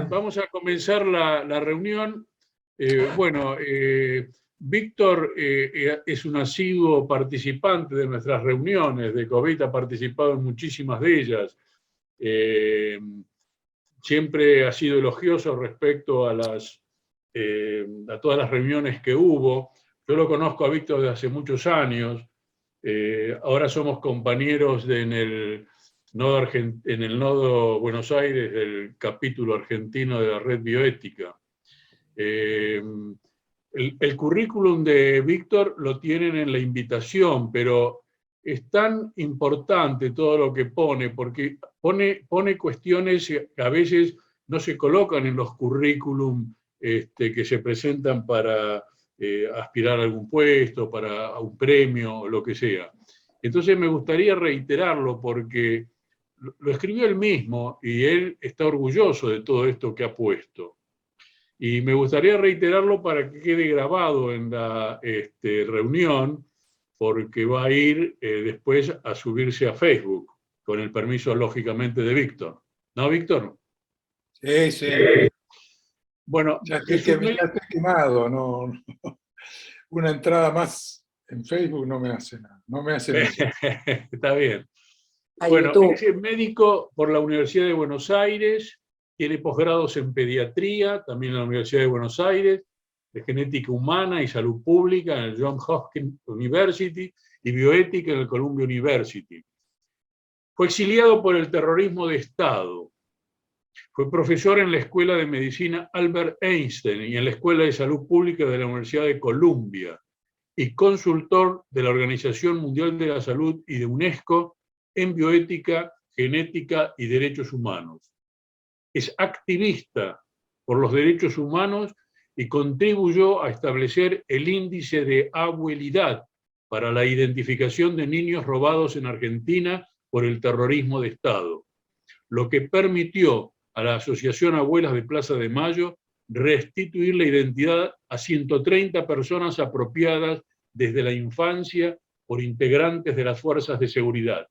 Vamos a comenzar la reunión. Víctor es un asiduo participante de nuestras reuniones de COVID, ha participado en muchísimas de ellas. Siempre ha sido elogioso respecto a todas las reuniones que hubo. Yo lo conozco a Víctor desde hace muchos años. Ahora somos compañeros en el nodo Buenos Aires del capítulo argentino de la Red Bioética. El currículum de Víctor lo tienen en la invitación, pero es tan importante todo lo que pone, porque pone cuestiones que a veces no se colocan en los currículum que se presentan para aspirar a algún puesto, para un premio, o lo que sea. Entonces me gustaría reiterarlo porque lo escribió él mismo y él está orgulloso de todo esto que ha puesto. Y me gustaría reiterarlo para que quede grabado en la reunión, porque va a ir después a subirse a Facebook, con el permiso, lógicamente, de Víctor. ¿No, Víctor? Sí, sí. Bueno, ya estoy quemado, no. Una entrada más en Facebook no me hace nada. No me hace nada. Está bien. Bueno, es médico por la Universidad de Buenos Aires, tiene posgrados en pediatría, también en la Universidad de Buenos Aires, de genética humana y salud pública en el Johns Hopkins University y bioética en el Columbia University. Fue exiliado por el terrorismo de Estado. Fue profesor en la Escuela de Medicina Albert Einstein y en la Escuela de Salud Pública de la Universidad de Columbia y consultor de la Organización Mundial de la Salud y de UNESCO en bioética, genética y derechos humanos. Es activista por los derechos humanos y contribuyó a establecer el índice de abuelidad para la identificación de niños robados en Argentina por el terrorismo de Estado, lo que permitió a la Asociación Abuelas de Plaza de Mayo restituir la identidad a 130 personas apropiadas desde la infancia por integrantes de las fuerzas de seguridad.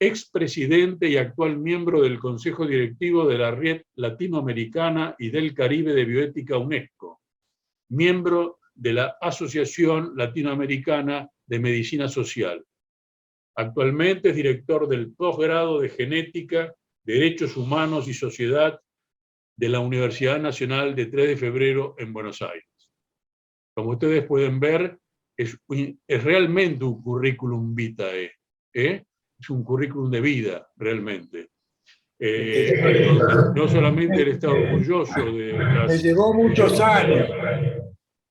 Expresidente y actual miembro del Consejo Directivo de la Red Latinoamericana y del Caribe de Bioética UNESCO, miembro de la Asociación Latinoamericana de Medicina Social. Actualmente es director del posgrado de Genética, Derechos Humanos y Sociedad de la Universidad Nacional de 3 de Febrero en Buenos Aires. Como ustedes pueden ver, es realmente un currículum vitae, es un currículum de vida, realmente. No solamente él está orgulloso de las... Me llevó muchos años.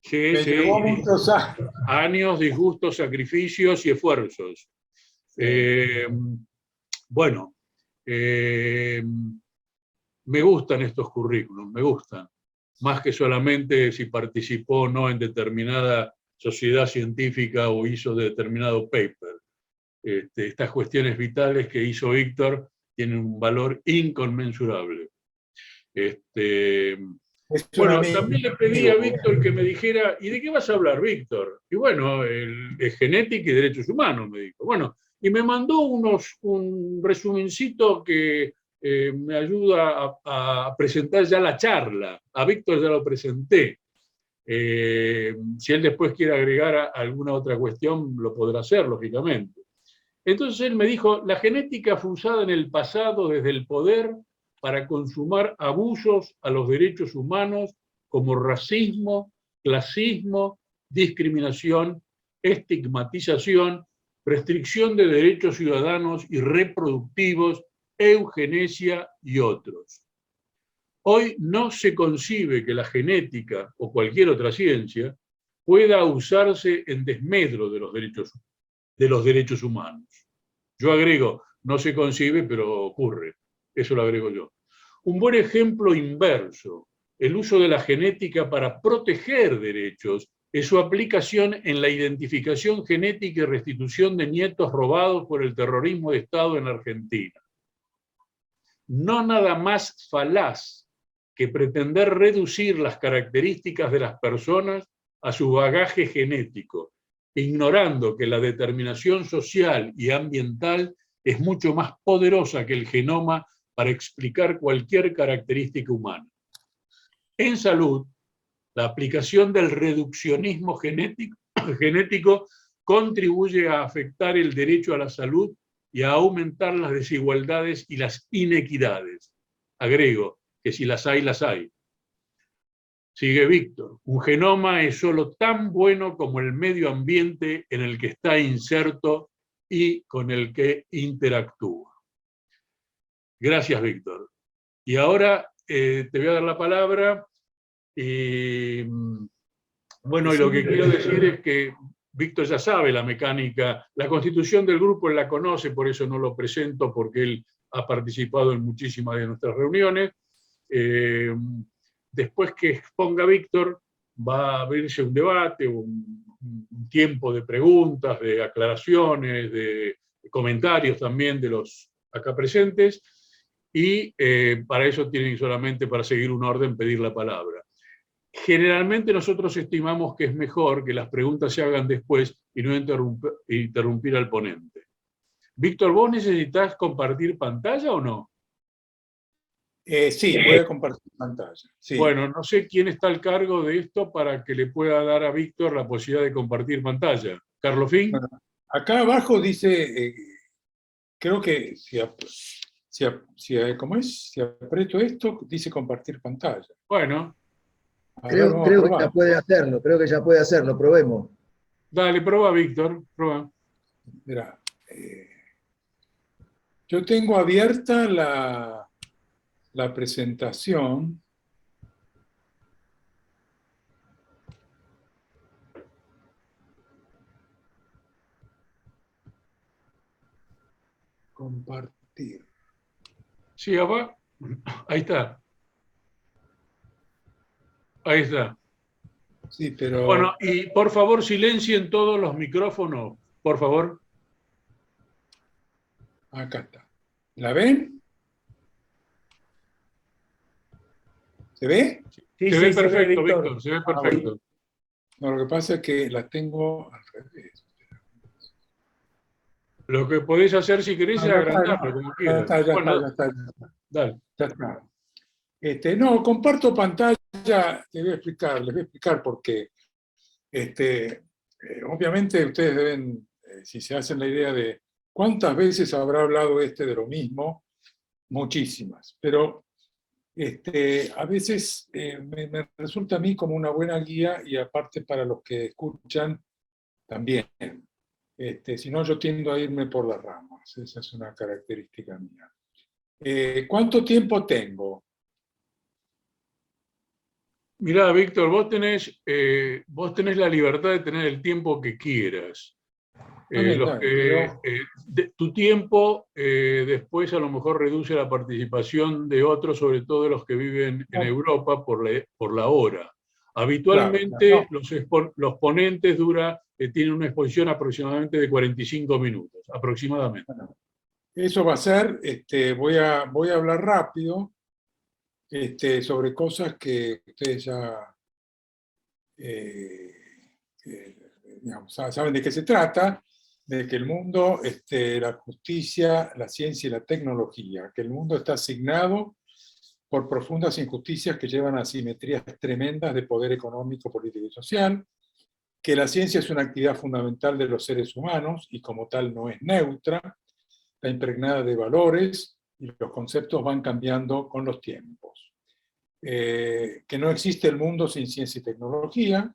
Sí, sí, llevó muchos años. Años, disgustos, sacrificios y esfuerzos. Sí. Bueno, me gustan estos currículums, me gustan. Más que solamente si participó o no en determinada sociedad científica o hizo determinado paper. Estas cuestiones vitales que hizo Víctor tienen un valor inconmensurable. Bueno, también le pedí a Víctor que me dijera, ¿y de qué vas a hablar, Víctor? Y bueno, de genética y derechos humanos, me dijo. Bueno, y me mandó un resumencito que me ayuda a presentar ya la charla. A Víctor ya lo presenté. Si él después quiere agregar alguna otra cuestión, lo podrá hacer, lógicamente. Entonces él me dijo, la genética fue usada en el pasado desde el poder para consumar abusos a los derechos humanos como racismo, clasismo, discriminación, estigmatización, restricción de derechos ciudadanos y reproductivos, eugenesia y otros. Hoy no se concibe que la genética o cualquier otra ciencia pueda usarse en desmedro de los derechos humanos. Yo agrego, no se concibe, pero ocurre. Eso lo agrego yo. Un buen ejemplo inverso, el uso de la genética para proteger derechos, es su aplicación en la identificación genética y restitución de nietos robados por el terrorismo de Estado en Argentina. No nada más falaz que pretender reducir las características de las personas a su bagaje genético, ignorando que la determinación social y ambiental es mucho más poderosa que el genoma para explicar cualquier característica humana. En salud, la aplicación del reduccionismo genético contribuye a afectar el derecho a la salud y a aumentar las desigualdades y las inequidades. Agrego que si las hay, las hay. Sigue Víctor. Un genoma es solo tan bueno como el medio ambiente en el que está inserto y con el que interactúa. Gracias, Víctor. Y ahora te voy a dar la palabra. Bueno, y lo que quiero decir es que Víctor ya sabe la mecánica, la constitución del grupo él la conoce, por eso no lo presento, porque él ha participado en muchísimas de nuestras reuniones. Después que exponga Víctor, va a abrirse un debate, un tiempo de preguntas, de aclaraciones, de comentarios también de los acá presentes, y para eso tienen solamente, para seguir un orden, pedir la palabra. Generalmente nosotros estimamos que es mejor que las preguntas se hagan después y no interrumpir al ponente. Víctor, ¿vos necesitas compartir pantalla o no? Sí, voy a compartir pantalla. Sí. Bueno, no sé quién está al cargo de esto para que le pueda dar a Víctor la posibilidad de compartir pantalla. ¿Carlos Fink? Bueno, acá abajo dice, creo que ¿cómo es? Si aprieto esto, dice compartir pantalla. Bueno. Creo que ya puede hacerlo, probemos. Dale, prueba, Víctor, prueba. Mira, yo tengo abierta la presentación. Compartir. Sí, ahí está. Ahí está. Sí, pero... Bueno, y por favor silencien todos los micrófonos, por favor. Acá está. ¿La ven? ¿Se ve? Sí, se ve perfecto, Víctor, se ve perfecto. No, lo que pasa es que la tengo al revés. Lo que podés hacer si querés es agrandarlo, como quieras. Ya está. Dale. Ya está. No, comparto pantalla, les voy a explicar por qué. Obviamente ustedes deben, si se hacen la idea de cuántas veces habrá hablado de lo mismo, muchísimas, pero a veces me resulta a mí como una buena guía y aparte para los que escuchan también. Si no, yo tiendo a irme por las ramas, esa es una característica mía. ¿Cuánto tiempo tengo? Mirá, Víctor, vos tenés la libertad de tener el tiempo que quieras. Tu tiempo después a lo mejor reduce la participación de otros, sobre todo de los que viven en Europa, por la hora. Habitualmente los ponentes tienen una exposición aproximadamente de 45 minutos, aproximadamente. Bueno, eso va a ser, voy a hablar rápido sobre cosas que ustedes ya digamos, saben de qué se trata, de que el mundo, la justicia, la ciencia y la tecnología, que el mundo está asignado por profundas injusticias que llevan a asimetrías tremendas de poder económico, político y social, que la ciencia es una actividad fundamental de los seres humanos y como tal no es neutra, está impregnada de valores y los conceptos van cambiando con los tiempos. Que no existe el mundo sin ciencia y tecnología,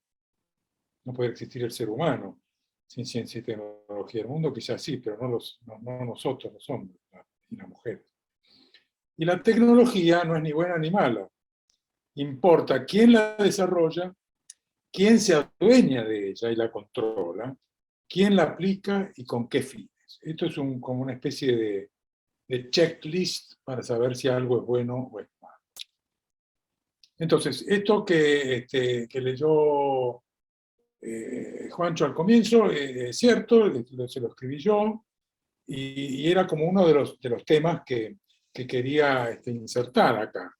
no puede existir el ser humano sin ciencia y tecnología. El mundo quizás sí, pero no nosotros, los hombres y las mujeres. Y la tecnología no es ni buena ni mala. Importa quién la desarrolla, quién se adueña de ella y la controla, quién la aplica y con qué fines. Esto es como una especie de checklist para saber si algo es bueno o es malo. Entonces, esto que leyó Juancho al comienzo, es cierto, se lo escribí yo, y era como uno de los temas que quería insertar acá.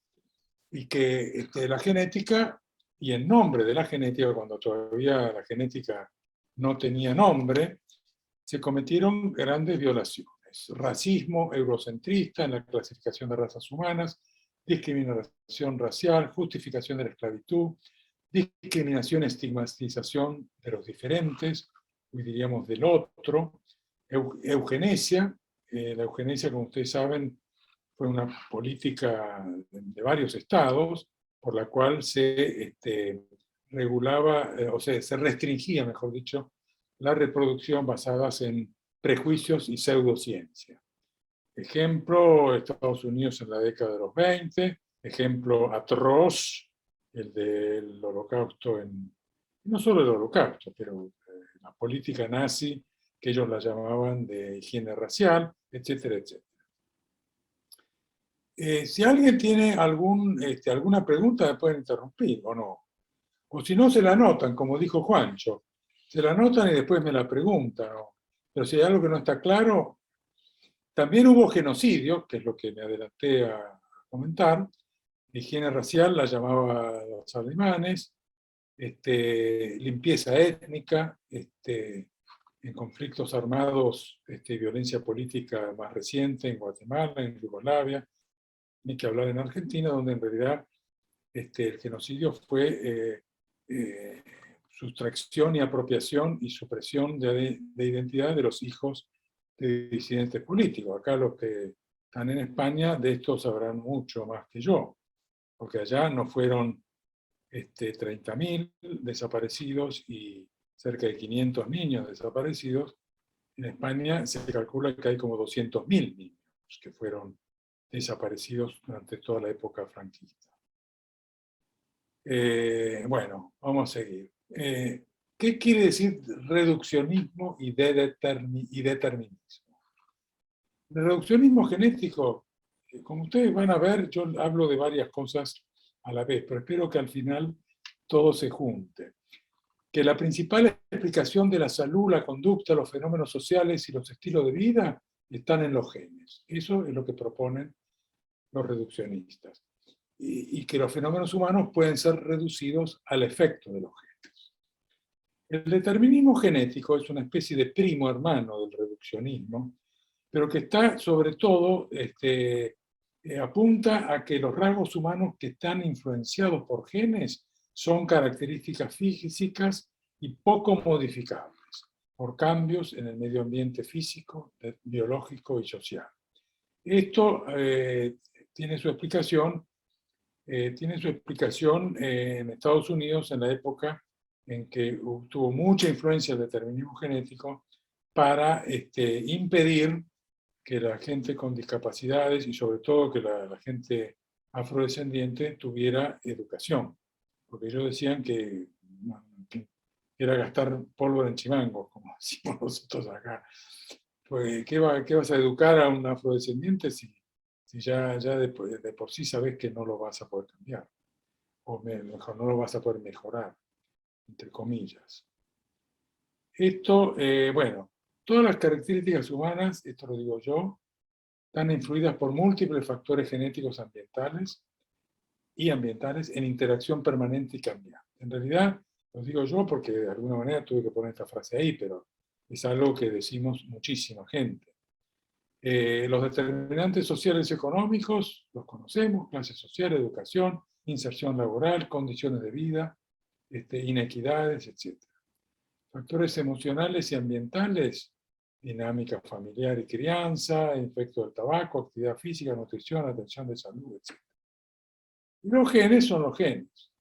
Y que la genética, y en nombre de la genética, cuando todavía la genética no tenía nombre, se cometieron grandes violaciones. razones. Racismo eurocentrista en la clasificación de razas humanas, discriminación racial, justificación de la esclavitud, discriminación, estigmatización de los diferentes, hoy diríamos del otro, eugenesia. La eugenesia, como ustedes saben, fue una política de varios estados por la cual se regulaba, o sea, se restringía, mejor dicho, la reproducción basadas en prejuicios y pseudociencia. Ejemplo, Estados Unidos en la década de los 20, ejemplo atroz, el del holocausto, no solo el holocausto, pero la política nazi, que ellos la llamaban de higiene racial, etcétera, etcétera. Si alguien tiene alguna pregunta, me pueden interrumpir o no. O si no, se la anotan, como dijo Juancho. Se la anotan y después me la preguntan, ¿no? Pero si hay algo que no está claro, también hubo genocidio, que es lo que me adelanté a comentar. Higiene racial la llamaba los alemanes, limpieza étnica, en conflictos armados, violencia política más reciente en Guatemala, en Yugoslavia, ni que hablar en Argentina, donde en realidad el genocidio fue sustracción y apropiación y supresión de identidad de los hijos de disidentes políticos. Acá los que están en España de esto sabrán mucho más que yo, porque allá no fueron 30.000 desaparecidos y cerca de 500 niños desaparecidos. En España se calcula que hay como 200.000 niños que fueron desaparecidos durante toda la época franquista. Bueno, vamos a seguir. ¿Qué quiere decir reduccionismo y determinismo? El reduccionismo genético, como ustedes van a ver, yo hablo de varias cosas a la vez, pero espero que al final todo se junte. Que la principal explicación de la salud, la conducta, los fenómenos sociales y los estilos de vida están en los genes. Eso es lo que proponen los reduccionistas. Y que los fenómenos humanos pueden ser reducidos al efecto de los genes. El determinismo genético es una especie de primo hermano del reduccionismo, pero que está sobre todo, apunta a que los rasgos humanos que están influenciados por genes son características físicas y poco modificables por cambios en el medio ambiente físico, biológico y social. Esto tiene su explicación en Estados Unidos en la época en que tuvo mucha influencia el determinismo genético para impedir que la gente con discapacidades y sobre todo que la gente afrodescendiente tuviera educación. Porque ellos decían que era gastar pólvora en chimangos, como decimos nosotros acá. Pues, ¿qué vas a educar a un afrodescendiente si ya de por sí sabes que no lo vas a poder cambiar? O mejor, no lo vas a poder mejorar, entre comillas. Esto, bueno, todas las características humanas, esto lo digo yo, están influidas por múltiples factores genéticos ambientales en interacción permanente y cambiante. En realidad, lo digo yo porque de alguna manera tuve que poner esta frase ahí, pero es algo que decimos muchísima gente. Los determinantes sociales y económicos los conocemos: clase social, educación, inserción laboral, condiciones de vida, inequidades, etc. Factores emocionales y ambientales: dinámica familiar y crianza, efecto del tabaco, actividad física, nutrición, atención de salud, etc. Y los genes son los genes.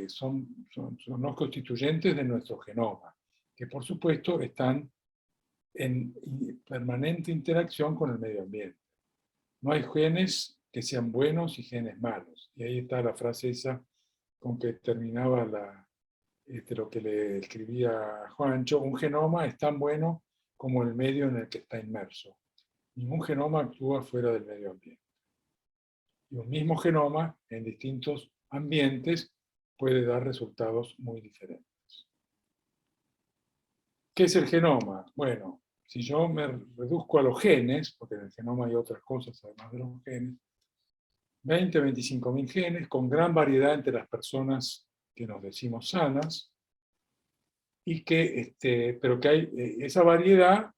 Son los constituyentes de nuestro genoma, que por supuesto están en permanente interacción con el medio ambiente. No hay genes que sean buenos y genes malos. Y ahí está la frase esa con que terminaba lo que le escribía Juancho: un genoma es tan bueno como el medio en el que está inmerso. Ningún genoma actúa fuera del medio ambiente. Y un mismo genoma en distintos ambientes puede dar resultados muy diferentes. ¿Qué es el genoma? Bueno, si yo me reduzco a los genes, porque en el genoma hay otras cosas además de los genes, 25.000 genes, con gran variedad entre las personas que nos decimos sanas, y pero que hay esa variedad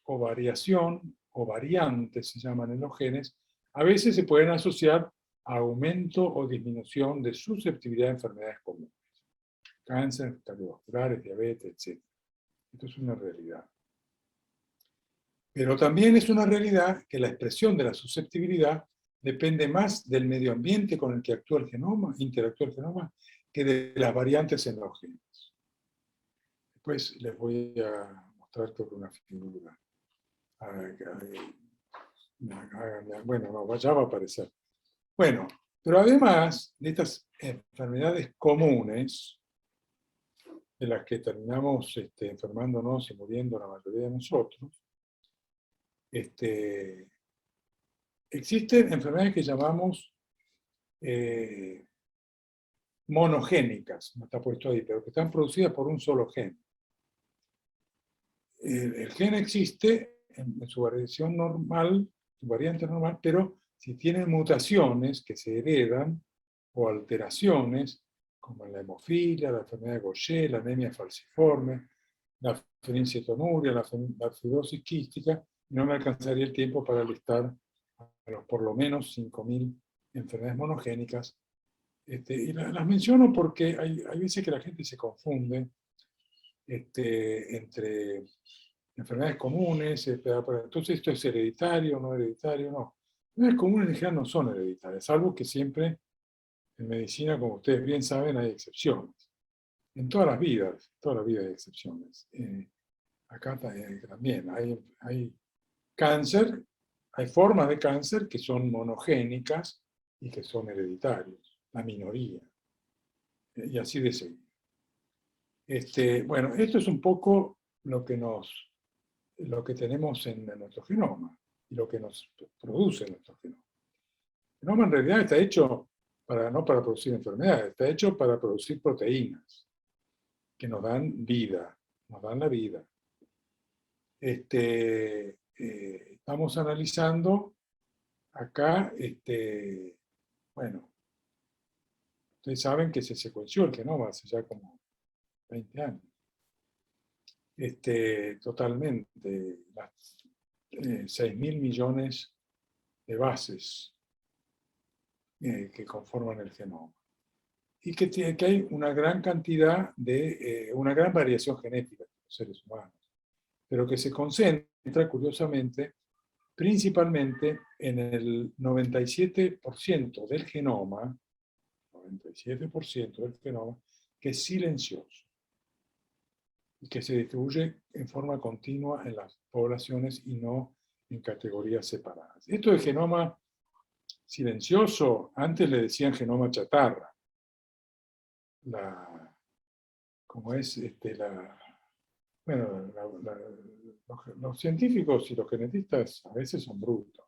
o variación, o variantes se llaman en los genes, a veces se pueden asociar a aumento o disminución de susceptibilidad a enfermedades comunes. Cáncer, cardiovasculares, diabetes, etc. Esto es una realidad. Pero también es una realidad que la expresión de la susceptibilidad depende más del medio ambiente con el que actúa el genoma, interactúa el genoma, que de las variantes en los genes. Después les voy a mostrar toda una figura. Bueno, no, ya va a aparecer. Bueno, pero además de estas enfermedades comunes, de las que terminamos enfermándonos y muriendo la mayoría de nosotros, existen enfermedades que llamamos monogénicas, no está puesto ahí, pero que están producidas por un solo gen. El gen existe en su variación normal, su variante normal, pero si tienen mutaciones que se heredan o alteraciones, como la hemofilia, la enfermedad de Gaucher, la anemia falciforme, la fenilcetonuria, la fibrosis quística, no me alcanzaría el tiempo para listar por lo menos 5.000 enfermedades monogénicas. Y las menciono porque hay veces que la gente se confunde entre enfermedades comunes, entonces esto es hereditario, no hereditario, no. Enfermedades comunes en general no son hereditarias, salvo que siempre en medicina, como ustedes bien saben, hay excepciones. En toda la vida hay excepciones. Acá también hay cáncer, hay formas de cáncer que son monogénicas y que son hereditarios, la minoría. Y así de seguir. Bueno, esto es un poco lo que tenemos en nuestro genoma y lo que nos produce nuestro genoma. El genoma en realidad está hecho no para producir enfermedades, está hecho para producir proteínas que nos dan vida, nos dan la vida. Estamos analizando acá, bueno, ustedes saben que se secuenció el genoma hace ya como 20 años. Totalmente, 6.000 millones de bases que conforman el genoma. Y que hay una gran cantidad una gran variación genética de los seres humanos, pero que se concentra, curiosamente, principalmente en el 97% del genoma, 97% del genoma, que es silencioso y que se distribuye en forma continua en las poblaciones y no en categorías separadas. Esto del genoma silencioso, antes le decían genoma chatarra. Bueno, los científicos y los genetistas a veces son brutos.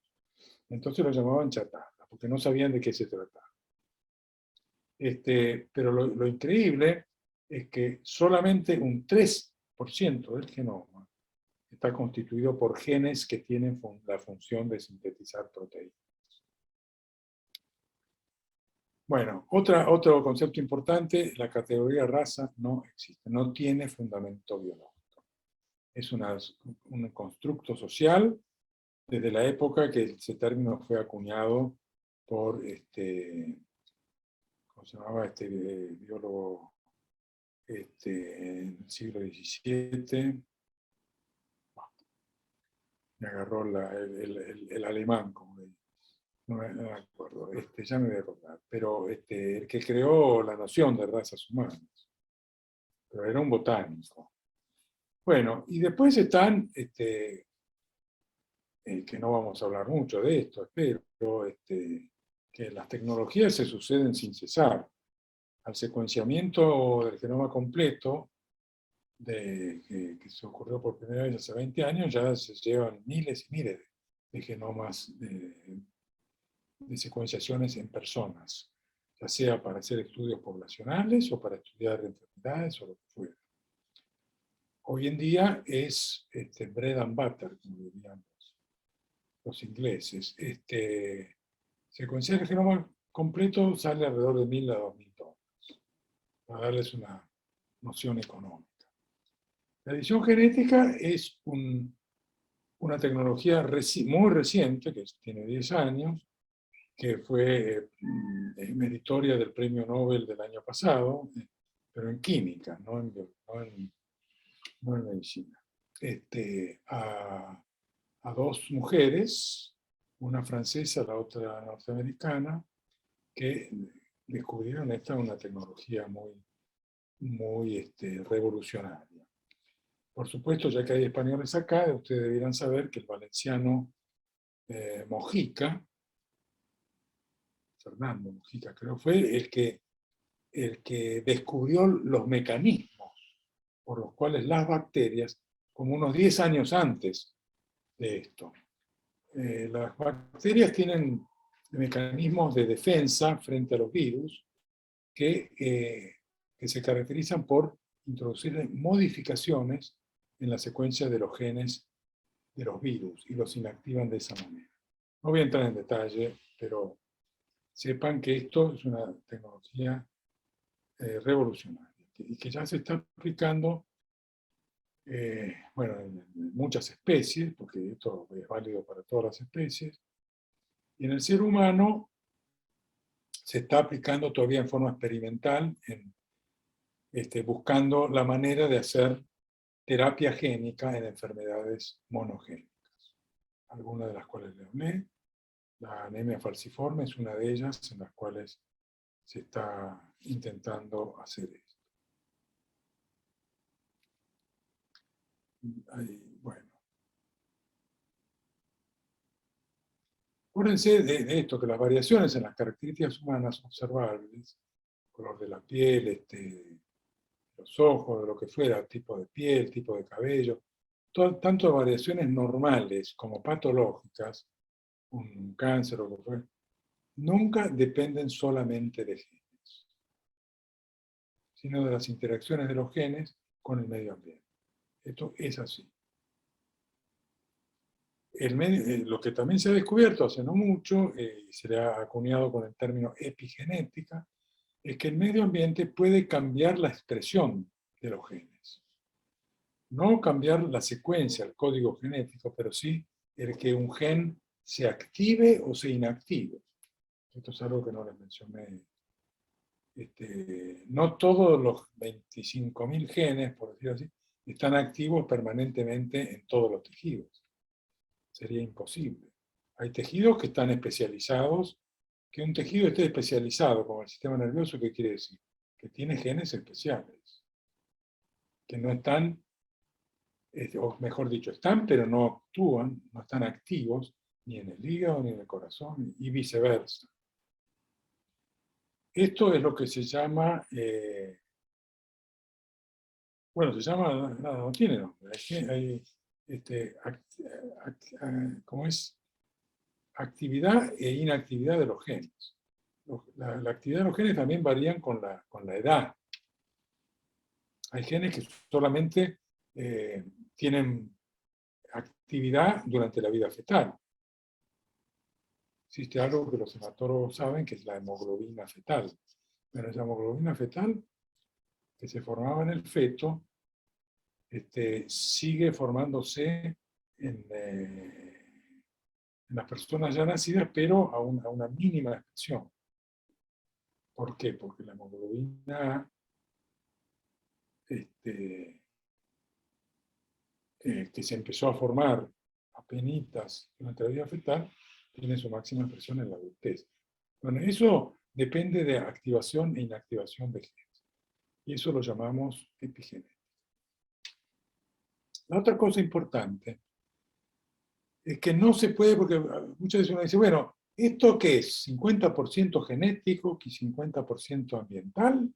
Entonces lo llamaban chatarra, porque no sabían de qué se trataba. Pero lo increíble es que solamente un 3% del genoma está constituido por genes que tienen la función de sintetizar proteínas. Bueno, otro concepto importante, la categoría raza no existe, no tiene fundamento biológico. Es un constructo social desde la época que ese término fue acuñado por, ¿cómo se llamaba este biólogo en el siglo XVII? Me agarró el alemán, como le digo. No me acuerdo, ya me voy a acordar. Pero el que creó la noción de razas humanas. Pero era un botánico. Bueno, y después están, que no vamos a hablar mucho de esto, espero, que las tecnologías se suceden sin cesar. Al secuenciamiento del genoma completo, que se ocurrió por primera vez hace 20 años, ya se llevan miles y miles de genomas de secuenciaciones en personas, ya sea para hacer estudios poblacionales o para estudiar enfermedades o lo que fuera. Hoy en día es bread and butter, como dirían los ingleses. Secuenciar el genoma completo sale alrededor de 1.000 a 2.000 dólares, para darles una noción económica. La edición genética es una tecnología muy reciente, que tiene 10 años, que fue meritoria del premio Nobel del año pasado, pero en química, no en medicina. A dos mujeres, una francesa, la otra norteamericana, que descubrieron una tecnología muy revolucionaria. Por supuesto, ya que hay españoles acá, ustedes debieran saber que el valenciano Mojica, Fernando Mojica creo, fue el que descubrió los mecanismos por los cuales las bacterias, como unos 10 años antes de esto, las bacterias tienen mecanismos de defensa frente a los virus que se caracterizan por introducir modificaciones en la secuencia de los genes de los virus y los inactivan de esa manera. No voy a entrar en detalle, pero sepan que esto es una tecnología revolucionaria y que ya se está aplicando bueno, en muchas especies, porque esto es válido para todas las especies, y en el ser humano se está aplicando todavía en forma experimental, buscando la manera de hacer terapia génica en enfermedades monogénicas, algunas de las cuales le hablé. La anemia falciforme es una de ellas en las cuales se está intentando hacer esto. Bueno. Acuérdense de esto, que las variaciones en las características humanas observables, color de la piel, los ojos, de lo que fuera, tipo de piel, tipo de cabello, tanto variaciones normales como patológicas, un cáncer o lo que fuera, nunca dependen solamente de genes, sino de las interacciones de los genes con el medio ambiente. Esto es así. Lo que también se ha descubierto hace no mucho, y se le ha acuñado con el término epigenética, es que el medio ambiente puede cambiar la expresión de los genes. No cambiar la secuencia, el código genético, pero sí el que un gen se active o se inactive. Esto es algo que no les mencioné. No todos los 25.000 genes, por decirlo así, están activos permanentemente en todos los tejidos. Sería imposible. Hay tejidos que están especializados. Que un tejido esté especializado, como el sistema nervioso, ¿qué quiere decir? Que tiene genes especiales, que no están, o mejor dicho, están pero no actúan, no están activos, ni en el hígado, ni en el corazón, y viceversa. Esto es lo que se llama, bueno, se llama, no tiene nombre, hay ¿cómo es? Actividad e inactividad de los genes. La actividad de los genes también varían con la edad. Hay genes que solamente tienen actividad durante la vida fetal. Existe algo que los hematólogos saben, que es la hemoglobina fetal. Pero esa hemoglobina fetal, que se formaba en el feto, sigue formándose en las personas ya nacidas, pero a una mínima expresión. ¿Por qué? Porque la hemoglobina que se empezó a formar apenas durante la vida fetal, tiene su máxima expresión en la adultez. Bueno, eso depende de activación e inactivación de genes. Y eso lo llamamos epigenética. La otra cosa importante es que no se puede, porque muchas veces uno dice, bueno, ¿esto qué es? ¿50% genético y 50% ambiental?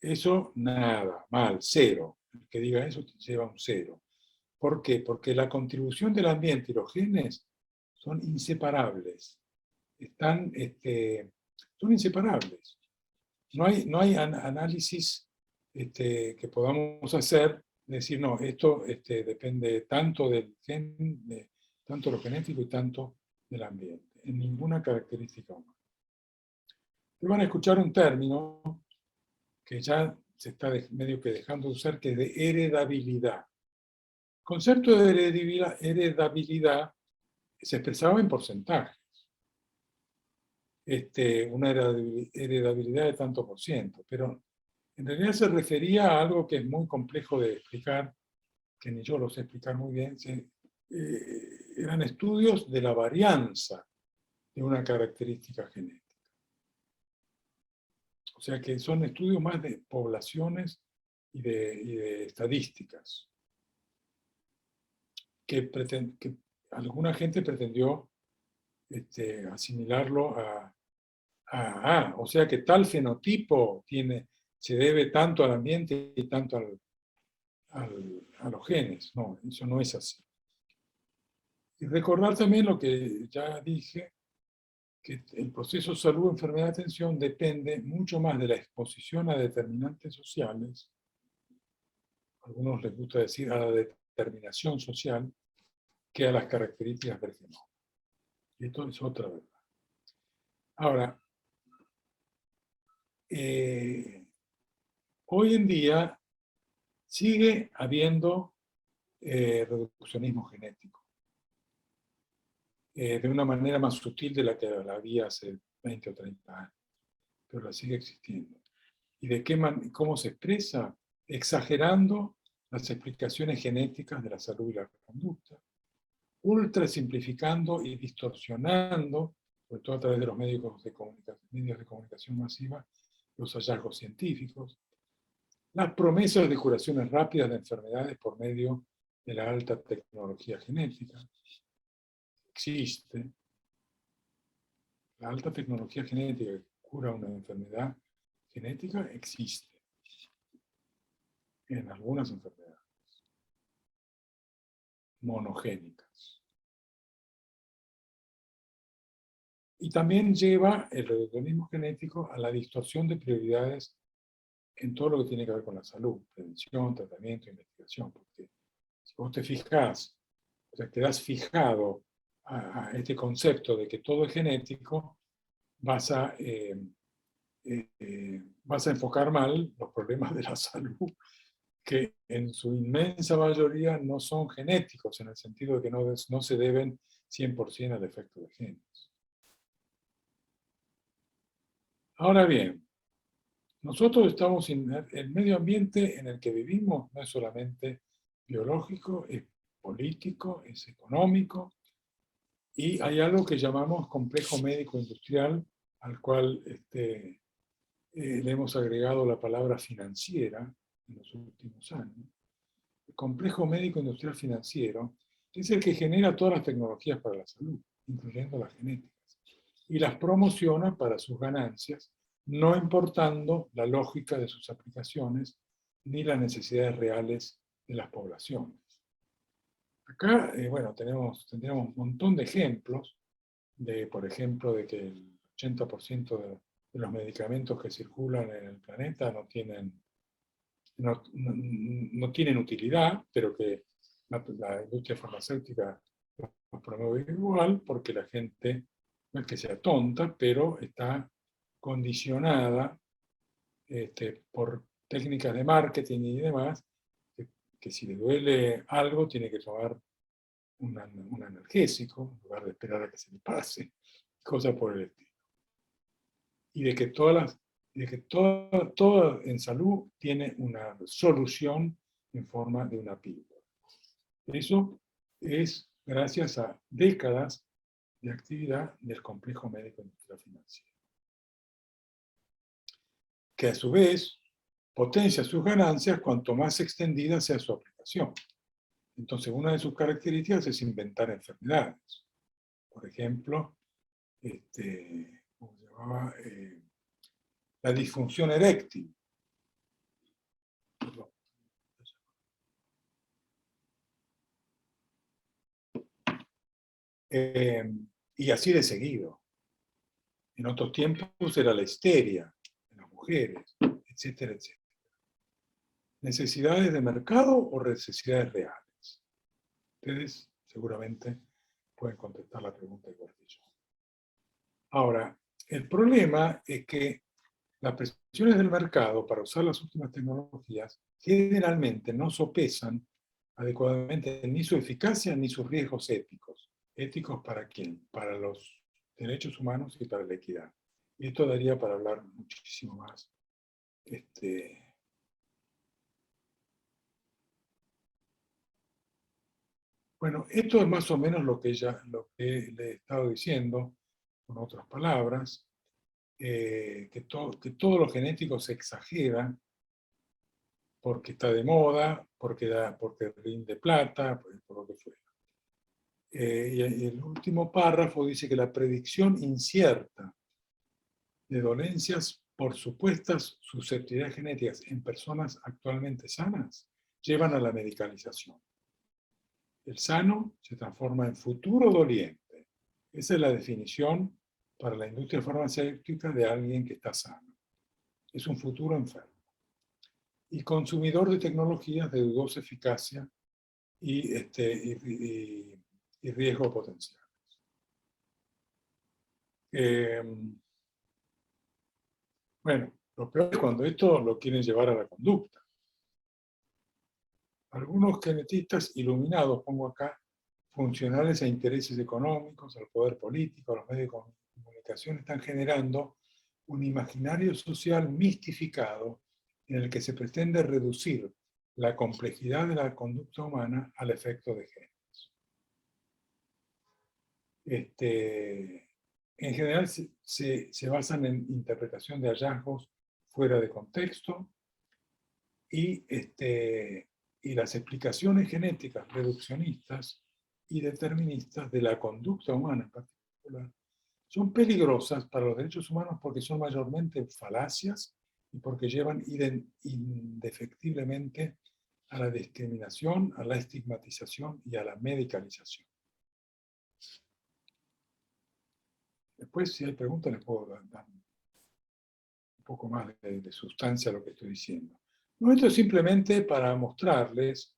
Eso, nada, mal, cero. El que diga eso te lleva un cero. ¿Por qué? Porque la contribución del ambiente y los genes son inseparables. Son inseparables. No hay análisis que podamos hacer, decir, no, esto depende tanto del gen, tanto lo genético y tanto del ambiente, en ninguna característica humana. Te van a escuchar un término que ya se está medio que dejando de usar, que es de heredabilidad. concepto de heredabilidad se expresaba en porcentajes. Una heredabilidad de tanto por ciento, pero en realidad se refería a algo que es muy complejo de explicar, que ni yo lo sé explicar muy bien. Eran estudios de la varianza de una característica genética. O sea que son estudios más de poblaciones y de estadísticas. Que alguna gente pretendió asimilarlo o sea que tal fenotipo se debe tanto al ambiente y tanto a los genes. No, eso no es así. Y recordar también lo que ya dije, que el proceso salud-enfermedad-atención depende mucho más de la exposición a determinantes sociales, a algunos les gusta decir a la determinación social, que a las características del genoma. Y esto es otra verdad. Ahora, hoy en día sigue habiendo reduccionismo genético, de una manera más sutil de la que la había hace 20 o 30 años, pero la sigue existiendo. ¿Y de cómo se expresa? Exagerando las explicaciones genéticas de la salud y la conducta, ultra simplificando y distorsionando, sobre todo a través de los medios de comunicación masiva, los hallazgos científicos, las promesas de curaciones rápidas de enfermedades por medio de la alta tecnología genética. Existe. La alta tecnología genética que cura una enfermedad genética existe en algunas enfermedades monogénicas. Y también lleva el reduccionismo genético a la distorsión de prioridades en todo lo que tiene que ver con la salud, prevención, tratamiento, investigación. Porque si vos te fijás, o sea, quedás fijado a este concepto de que todo es genético, vas a enfocar mal los problemas de la salud, que en su inmensa mayoría no son genéticos, en el sentido de que no se deben 100% al efecto de genes. Ahora bien, nosotros estamos en el medio ambiente en el que vivimos, no es solamente biológico, es político, es económico, y hay algo que llamamos complejo médico-industrial, al cual le hemos agregado la palabra financiera en los últimos años. El complejo médico-industrial financiero es el que genera todas las tecnologías para la salud, incluyendo las genéticas, y las promociona para sus ganancias, no importando la lógica de sus aplicaciones ni las necesidades reales de las poblaciones. Acá, bueno, tendríamos un montón de ejemplos por ejemplo, de que el 80% de los medicamentos que circulan en el planeta no tienen utilidad, pero que la industria farmacéutica los promueve igual porque la gente no es que sea tonta, pero está condicionada por técnicas de marketing y demás, que si le duele algo tiene que tomar un analgésico en lugar de esperar a que se le pase, cosas por el estilo. Y de que todo en salud tiene una solución en forma de una píldora. Eso es gracias a décadas de actividad del complejo médico-industrial financiero, que a su vez potencia sus ganancias cuanto más extendida sea su aplicación. Entonces, una de sus características es inventar enfermedades. Por ejemplo, ¿cómo se llamaba? La disfunción eréctil. Y así de seguido. En otros tiempos era la histeria en las mujeres, etcétera, etcétera. ¿Necesidades de mercado o necesidades reales? Ustedes seguramente pueden contestar la pregunta igual que yo. Ahora, el problema es que las presiones del mercado para usar las últimas tecnologías generalmente no sopesan adecuadamente ni su eficacia ni sus riesgos éticos. ¿Éticos para quién? Para los derechos humanos y para la equidad. Y esto daría para hablar muchísimo más. Bueno, esto es más o menos lo que le he estado diciendo, con otras palabras, que todo lo genético se exagera porque está de moda, porque rinde plata, por lo que fuera. Y el último párrafo dice que la predicción incierta de dolencias por supuestas susceptibilidades genéticas en personas actualmente sanas llevan a la medicalización. El sano se transforma en futuro doliente. Esa es la definición para la industria farmacéutica de alguien que está sano. Es un futuro enfermo. Y consumidor de tecnologías de dudosa eficacia y riesgo potencial. Bueno, lo peor es cuando esto lo quieren llevar a la conducta. Algunos genetistas iluminados, pongo acá, funcionales a intereses económicos, al poder político, a los medios de comunicación, están generando un imaginario social mistificado en el que se pretende reducir la complejidad de la conducta humana al efecto de genes. En general se basan en interpretación de hallazgos fuera de contexto y las explicaciones genéticas reduccionistas y deterministas de la conducta humana en particular son peligrosas para los derechos humanos porque son mayormente falacias y porque llevan indefectiblemente a la discriminación, a la estigmatización y a la medicalización. Después, si hay preguntas, les puedo dar un poco más de sustancia a lo que estoy diciendo. No, esto es simplemente para mostrarles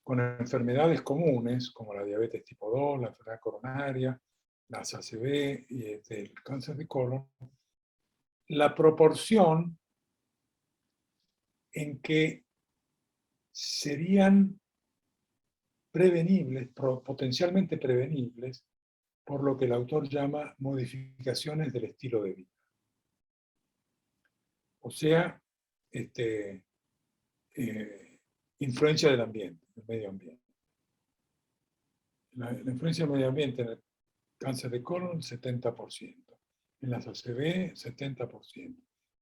con enfermedades comunes, como la diabetes tipo 2, la enfermedad coronaria, las ACV y el cáncer de colon, la proporción en que serían prevenibles, potencialmente prevenibles, por lo que el autor llama modificaciones del estilo de vida. O sea, influencia del ambiente, del medio ambiente. La influencia del medio ambiente en el cáncer de colon, 70%. En las ACV, 70%. En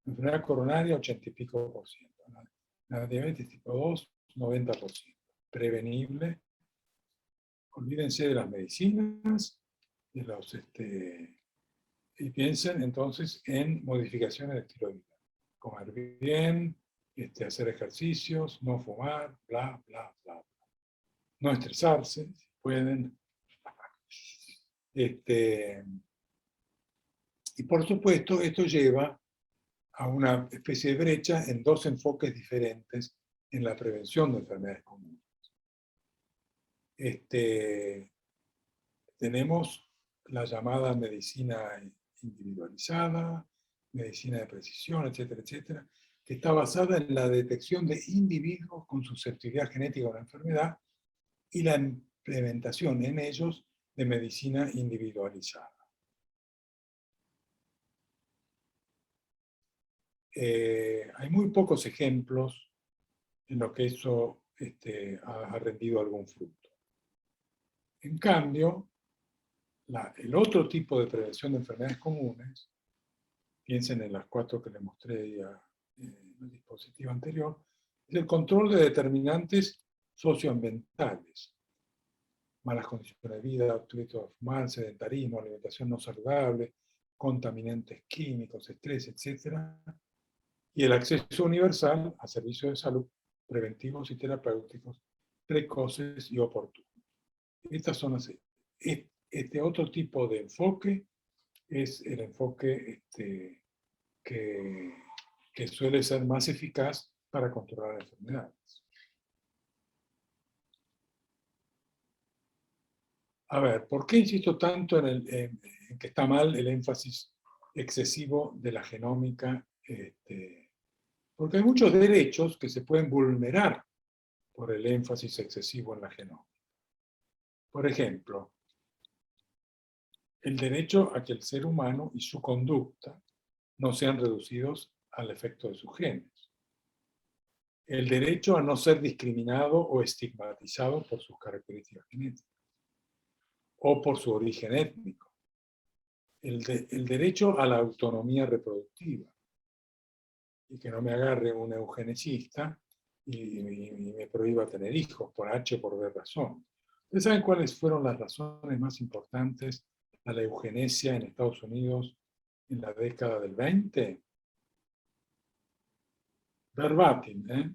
la enfermedad coronaria, 80 y pico por ciento. La diabetes tipo 2, 90%. Prevenible. Olvídense de las medicinas, de los, y piensen entonces en modificaciones de estilo de vida. Comer bien, hacer ejercicios, no fumar, bla, bla, bla. No estresarse, si pueden. Y por supuesto, esto lleva a una especie de brecha en dos enfoques diferentes en la prevención de enfermedades comunes. Tenemos la llamada medicina individualizada, medicina de precisión, etcétera, etcétera, que está basada en la detección de individuos con susceptibilidad genética a una enfermedad y la implementación en ellos de medicina individualizada. Hay muy pocos ejemplos en los que eso ha rendido algún fruto. En cambio, el otro tipo de prevención de enfermedades comunes, piensen en las 4 que les mostré en el dispositivo anterior, es el control de determinantes socioambientales. Malas condiciones de vida, hábito de fumar, sedentarismo, alimentación no saludable, contaminantes químicos, estrés, etc. Y el acceso universal a servicios de salud preventivos y terapéuticos precoces y oportunos. Estas son las, este otro tipo de enfoque es el enfoque que suele ser más eficaz para controlar enfermedades. A ver, ¿por qué insisto tanto en que está mal el énfasis excesivo de la genómica? Porque hay muchos derechos que se pueden vulnerar por el énfasis excesivo en la genómica. Por ejemplo, el derecho a que el ser humano y su conducta no sean reducidos al efecto de sus genes. El derecho a no ser discriminado o estigmatizado por sus características genéticas o por su origen étnico. El derecho a la autonomía reproductiva, y que no me agarre un eugenicista y me prohíba tener hijos por H o por B razón. ¿Ustedes saben cuáles fueron las razones más importantes a la eugenesia en Estados Unidos en la década del 20? Verbatim, ¿eh?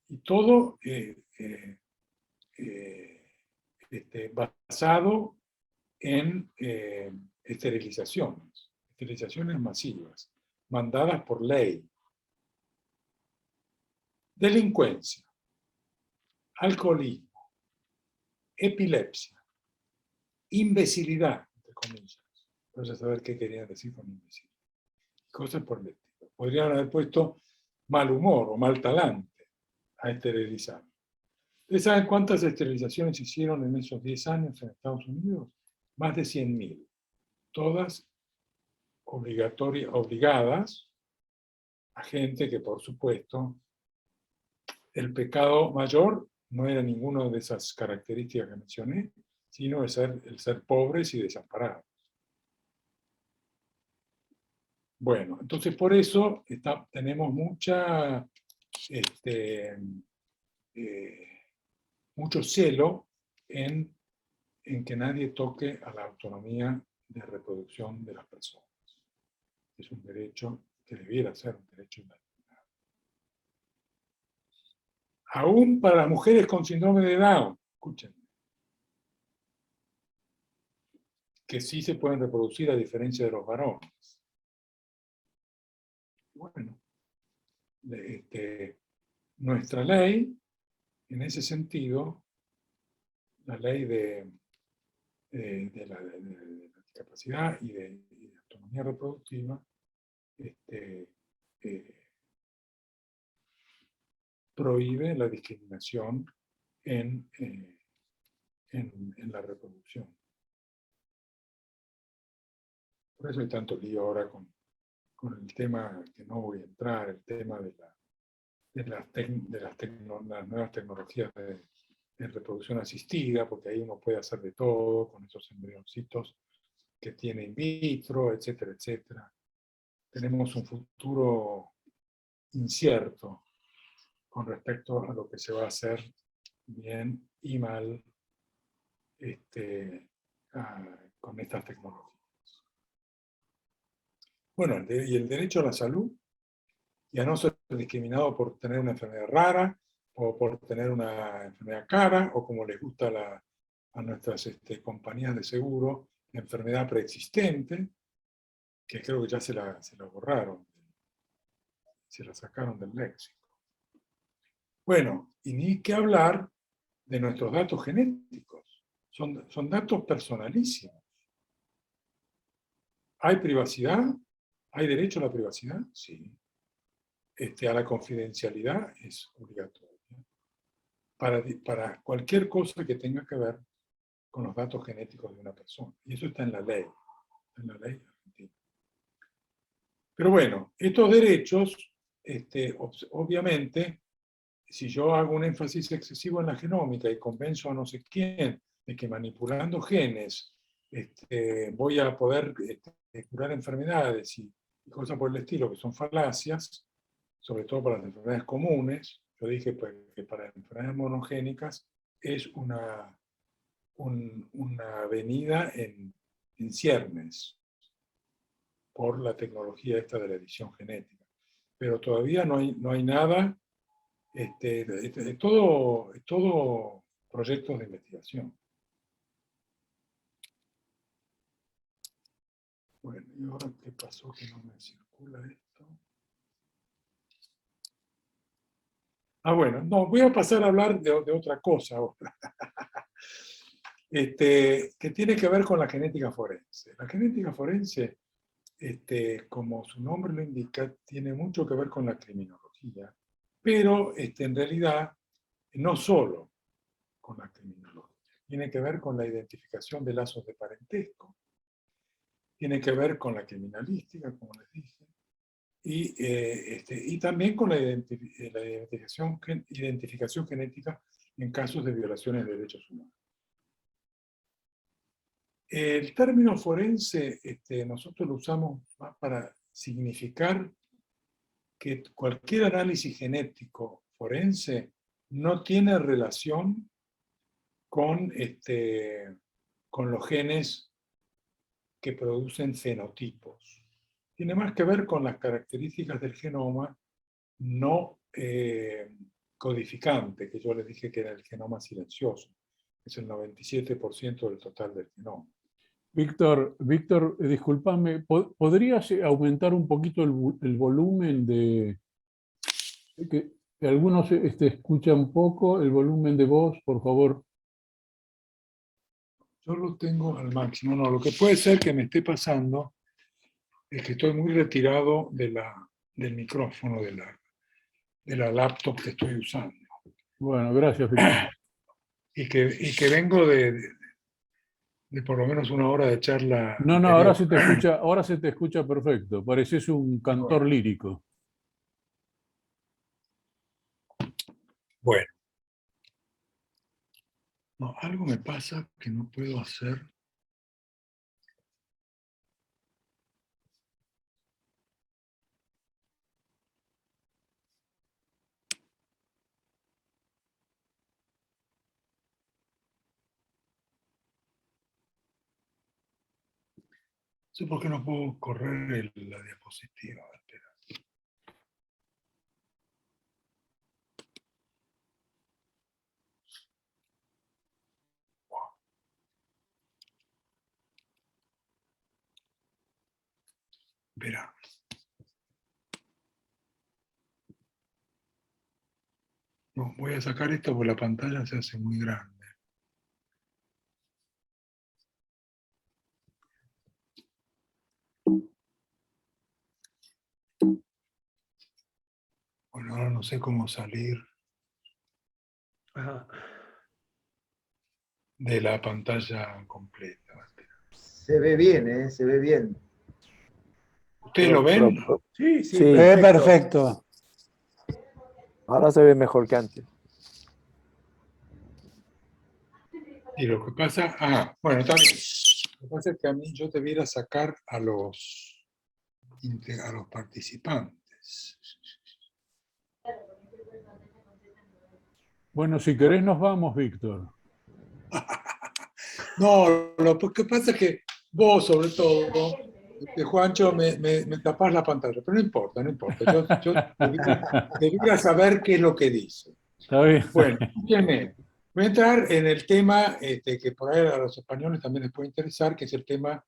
Y todo basado en esterilizaciones masivas, mandadas por ley. Delincuencia, alcoholismo, epilepsia, imbecilidad, entre comillas. Vamos a saber qué querían decir con imbecilidad. Cosas por el estilo. Podrían haber puesto mal humor o mal talante a esterilizar. ¿Ustedes saben cuántas esterilizaciones se hicieron en esos 10 años en Estados Unidos? Más de 100.000. Todas obligadas a gente que, por supuesto, el pecado mayor no era ninguno de esas características que mencioné, sino el ser pobres y desamparados. Bueno, entonces por eso tenemos mucho celo en que nadie toque a la autonomía de reproducción de las personas. Es un derecho que debiera ser un derecho inalienable. Aún para las mujeres con síndrome de Down, escuchen, que sí se pueden reproducir a diferencia de los varones. Bueno, nuestra ley, en ese sentido, la ley de la discapacidad y de autonomía reproductiva, prohíbe la discriminación en la reproducción. Por eso hay tanto lío ahora con el tema, que no voy a entrar, el tema de las nuevas tecnologías de reproducción asistida, porque ahí uno puede hacer de todo con esos embrioncitos que tiene in vitro, etcétera, etcétera. Tenemos un futuro incierto con respecto a lo que se va a hacer bien y mal con estas tecnologías. Bueno, y el derecho a la salud y a no ser discriminado por tener una enfermedad rara o por tener una enfermedad cara o como les gusta a nuestras compañías de seguro, enfermedad preexistente, que creo que ya se la borraron, se la sacaron del léxico. Bueno, y ni que hablar de nuestros datos genéticos. Son datos personalísimos. ¿Hay privacidad? ¿Hay derecho a la privacidad? Sí. A la confidencialidad es obligatoria. Para cualquier cosa que tenga que ver con los datos genéticos de una persona. Y eso está en la ley. En la ley argentina. Pero bueno, estos derechos, obviamente, si yo hago un énfasis excesivo en la genómica y convenzo a no sé quién de que manipulando genes voy a poder curar enfermedades y cosas por el estilo, que son falacias, sobre todo para las enfermedades comunes, yo dije pues, que para enfermedades monogénicas es una avenida en ciernes por la tecnología esta de la edición genética. Pero todavía no hay nada, es todo proyectos de investigación. Bueno, ¿y ahora qué pasó que no me circula esto? Ah, bueno, no, voy a pasar a hablar de otra cosa ahora. Que tiene que ver con la genética forense. La genética forense, como su nombre lo indica, tiene mucho que ver con la criminología, pero en realidad no solo con la criminología, tiene que ver con la identificación de lazos de parentesco, tiene que ver con la criminalística, como les dije, y también con la identificación genética en casos de violaciones de derechos humanos. El término forense nosotros lo usamos más para significar que cualquier análisis genético forense no tiene relación con los genes que producen fenotipos. Tiene más que ver con las características del genoma no codificante, que yo les dije que era el genoma silencioso, es el 97% del total del genoma. Víctor, discúlpame, ¿podrías aumentar un poquito el volumen de... que algunos escuchan poco, el volumen de voz, por favor? Yo lo tengo al máximo. No, lo que puede ser que me esté pasando es que estoy muy retirado del micrófono de la laptop que estoy usando. Bueno, gracias, Víctor. Y que vengo de por lo menos una hora de charla. No, anterior. ahora se te escucha perfecto. Pareces un cantor lírico. Bueno. No, algo me pasa que no puedo hacer. No sé por qué no puedo correr la diapositiva. Espera. Verá. No, voy a sacar esto porque la pantalla se hace muy grande. Bueno, ahora no sé cómo salir de la pantalla completa. Se ve bien, se ve bien. ¿Ustedes lo ven? Sí, Sí, perfecto. Ahora se ve mejor que antes. Y lo que pasa, bueno, está bien. Lo que pasa es que a mí yo debiera sacar a los participantes. Bueno, si querés nos vamos, Víctor. No, lo que pasa es que vos, sobre todo, Juancho, me tapás la pantalla, pero no importa, no importa. Yo debiera saber qué es lo que dice. Está bien. Bueno, escúchenme. Voy a entrar en el tema que por ahí a los españoles también les puede interesar, que es el tema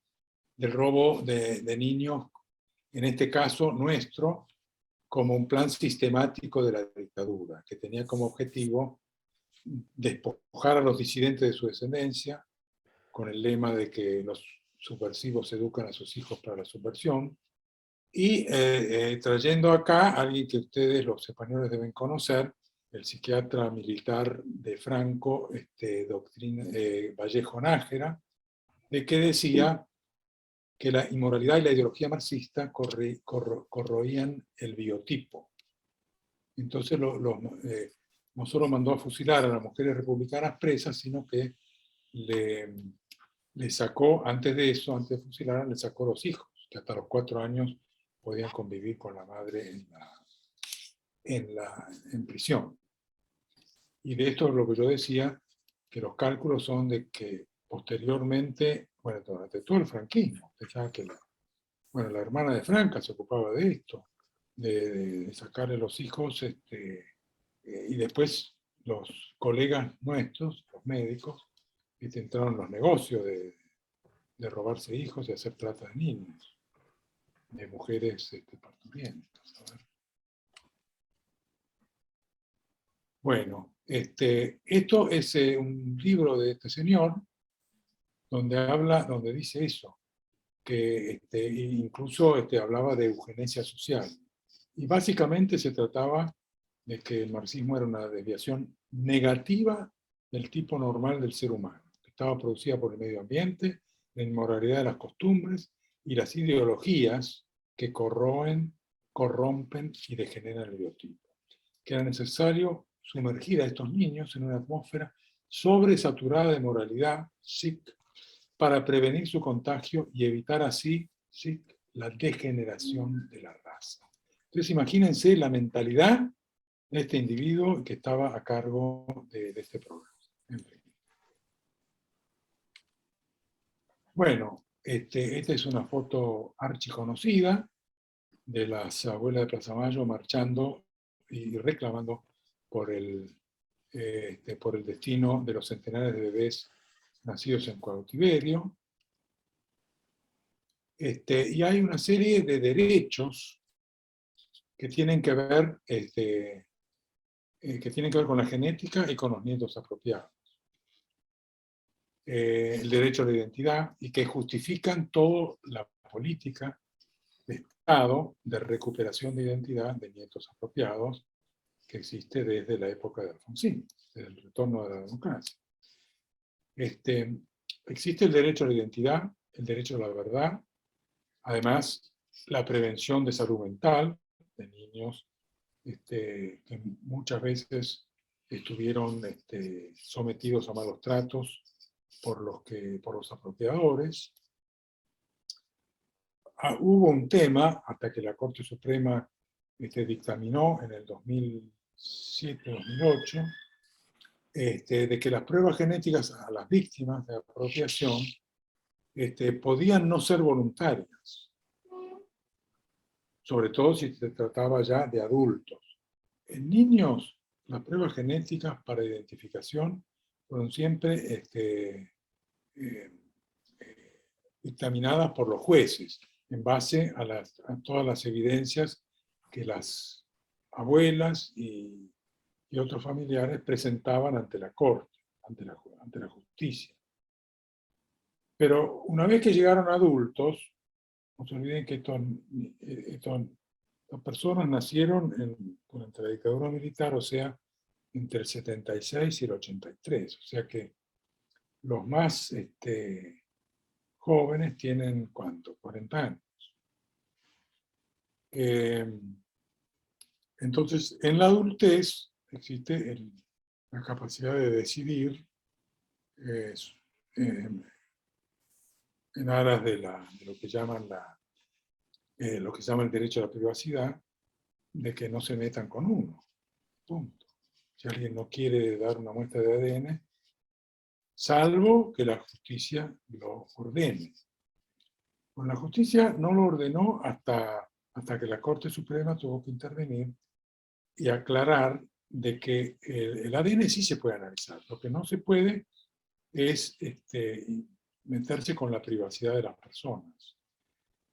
del robo de niños, en este caso nuestro, como un plan sistemático de la dictadura, que tenía como objetivo despojar a los disidentes de su descendencia, con el lema de que los subversivos educan a sus hijos para la subversión, y trayendo acá a alguien que ustedes, los españoles, deben conocer, el psiquiatra militar de Franco, Vallejo Nájera, de que decía que la inmoralidad y la ideología marxista corroían el biotipo. Entonces no solo mandó a fusilar a las mujeres republicanas presas, sino que le sacó, antes de eso, antes de fusilar, le sacó los hijos, que hasta los 4 años podían convivir con la madre en prisión. Y de esto es lo que yo decía, que los cálculos son de que posteriormente, bueno, durante todo el franquismo, usted sabe que la hermana de Franca se ocupaba de esto, de sacarle los hijos, y después los colegas nuestros, los médicos, entraron en los negocios de robarse hijos y hacer trata de niños, de mujeres parturientas. Bueno, esto es un libro de este señor donde dice eso, que incluso hablaba de eugenesia social. Y básicamente se trataba de que el marxismo era una desviación negativa del tipo normal del ser humano, que estaba producida por el medio ambiente, la inmoralidad de las costumbres y las ideologías que corroen, corrompen y degeneran el biotipo. Que era necesario sumergir a estos niños en una atmósfera sobresaturada de moralidad, SIC, para prevenir su contagio y evitar así, SIC, la degeneración de la raza. Entonces imagínense la mentalidad de este individuo que estaba a cargo de este programa. En fin. Bueno, esta es una foto archiconocida de las abuelas de Plaza Mayo marchando y reclamando por el destino de los centenares de bebés nacidos en cautiverio. Y hay una serie de derechos que tienen que ver, con la genética y con los nietos apropiados. El derecho a la identidad y que justifican toda la política de Estado de recuperación de identidad de nietos apropiados que existe desde la época de Alfonsín, desde el retorno de la democracia. Existe el derecho a la identidad, el derecho a la verdad, además la prevención de salud mental de niños que muchas veces estuvieron sometidos a malos tratos por los apropiadores. Hubo un tema, hasta que la Corte Suprema dictaminó en el 2007-2008, de que las pruebas genéticas a las víctimas de apropiación podían no ser voluntarias, sobre todo si se trataba ya de adultos. En niños, las pruebas genéticas para identificación fueron siempre dictaminadas por los jueces, en base a todas las evidencias que las abuelas y otros familiares presentaban ante la corte, ante la justicia. Pero una vez que llegaron adultos, no se olviden que las personas nacieron durante la dictadura militar, o sea, entre el 76 y el 83. O sea que los más jóvenes tienen, ¿cuánto? 40 años. Entonces, en la adultez existe la capacidad de decidir en aras de lo que llaman el derecho a la privacidad, de que no se metan con uno. Punto. Si alguien no quiere dar una muestra de ADN, salvo que la justicia lo ordene. Bueno, la justicia no lo ordenó hasta que la Corte Suprema tuvo que intervenir y aclarar de que el ADN sí se puede analizar. Lo que no se puede es meterse con la privacidad de las personas.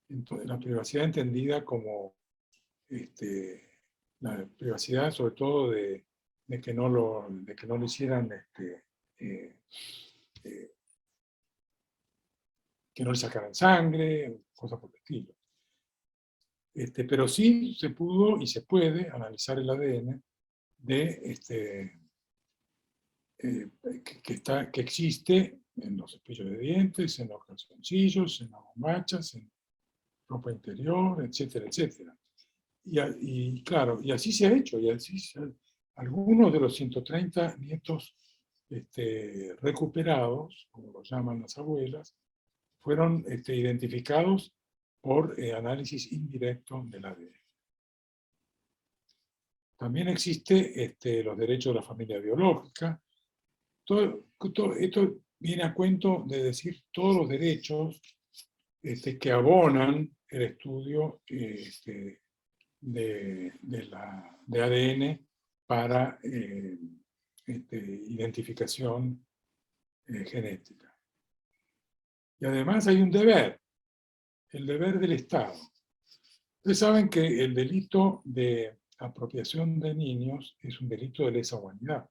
Entonces, la privacidad entendida como la privacidad sobre todo de que no lo hicieran, que no le sacaran sangre, cosas por el estilo. Pero sí se pudo y se puede analizar el ADN que existe en los cepillos de dientes, en los calzoncillos, en las bombachas, en ropa interior, etcétera, etcétera. Y claro, y así se ha hecho, algunos de los 130 nietos recuperados, como los llaman las abuelas, fueron identificados por análisis indirecto del ADN. También existe los derechos de la familia biológica. Todo esto viene a cuento de decir todos los derechos que abonan el estudio de ADN para identificación genética. Y además hay un deber, el deber del Estado. Ustedes saben que el delito de apropiación de niños es un delito de lesa humanidad.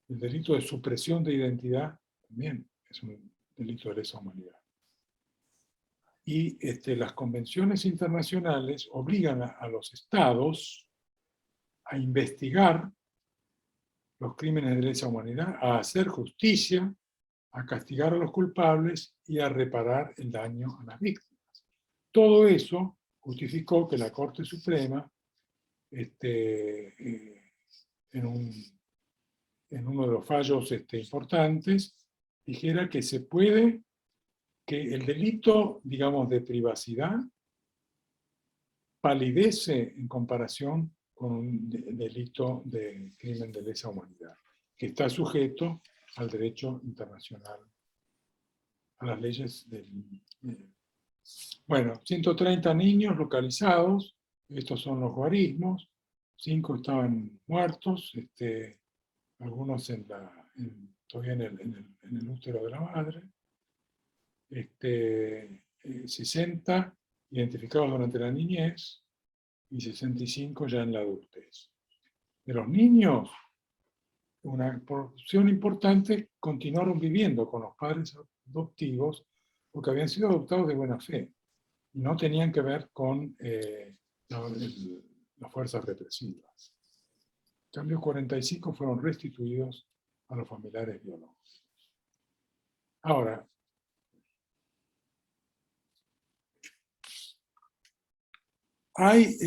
El delito de supresión de identidad también es un delito de lesa humanidad. Y las convenciones internacionales obligan a los estados a investigar los crímenes de lesa humanidad, a hacer justicia, a castigar a los culpables y a reparar el daño a las víctimas. Todo eso justificó que la Corte Suprema, en uno de los fallos importantes, dijera que se puede, que el delito, digamos, de privacidad palidece en comparación con un delito de crimen de lesa humanidad, que está sujeto al derecho internacional, a las leyes del... Bueno, 130 niños localizados, estos son los guarismos, 5 estaban muertos, algunos todavía en el útero de la madre, 60 identificados durante la niñez y 65 ya en la adultez. De los niños, una porción importante continuaron viviendo con los padres adoptivos porque habían sido adoptados de buena fe y no tenían que ver con las fuerzas represivas. En cambio, 45 fueron restituidos a los familiares biológicos. Ahora, hay,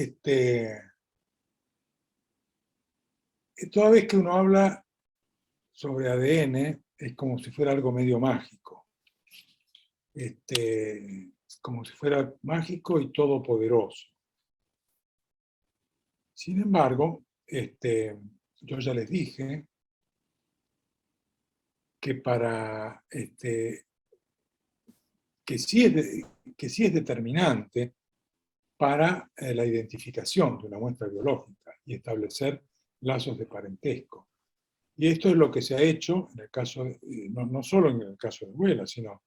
toda vez que uno habla sobre ADN, es como si fuera algo medio mágico. Como si fuera mágico y todopoderoso. Sin embargo, yo ya les dije que que sí es determinante para la identificación de una muestra biológica y establecer lazos de parentesco. Y esto es lo que se ha hecho en el caso, no solo en el caso de Abuela, sino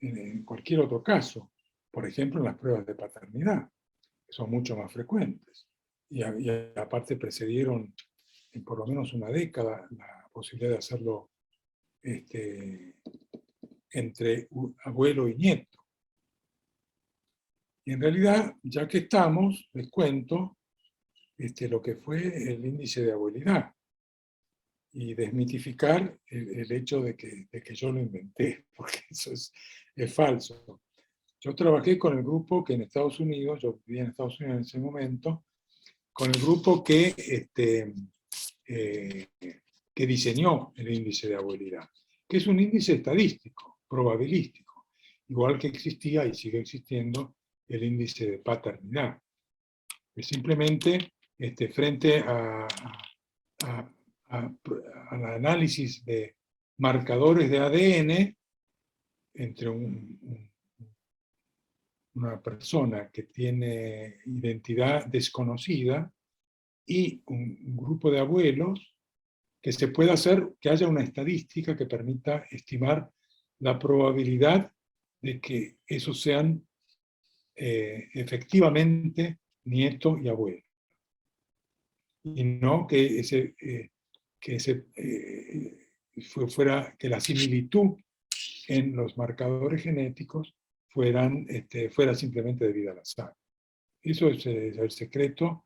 en cualquier otro caso. Por ejemplo, en las pruebas de paternidad, que son mucho más frecuentes. Y aparte precedieron en por lo menos una década la posibilidad de hacerlo entre abuelo y nieto. Y en realidad, ya que estamos, les cuento lo que fue el índice de abuelidad y desmitificar el hecho de que yo lo inventé, porque eso es falso. Yo trabajé con el grupo que en Estados Unidos, yo vivía en Estados Unidos en ese momento, con el grupo que diseñó el índice de abuelidad, que es un índice estadístico, probabilístico, igual que existía y sigue existiendo el índice de paternidad. Es simplemente frente al análisis de marcadores de ADN entre una persona que tiene identidad desconocida y un grupo de abuelos, que se pueda hacer, que haya una estadística que permita estimar la probabilidad de que esos sean efectivamente nieto y abuelo. Y no que que la similitud en los marcadores genéticos fuera simplemente debida al azar. Eso es el secreto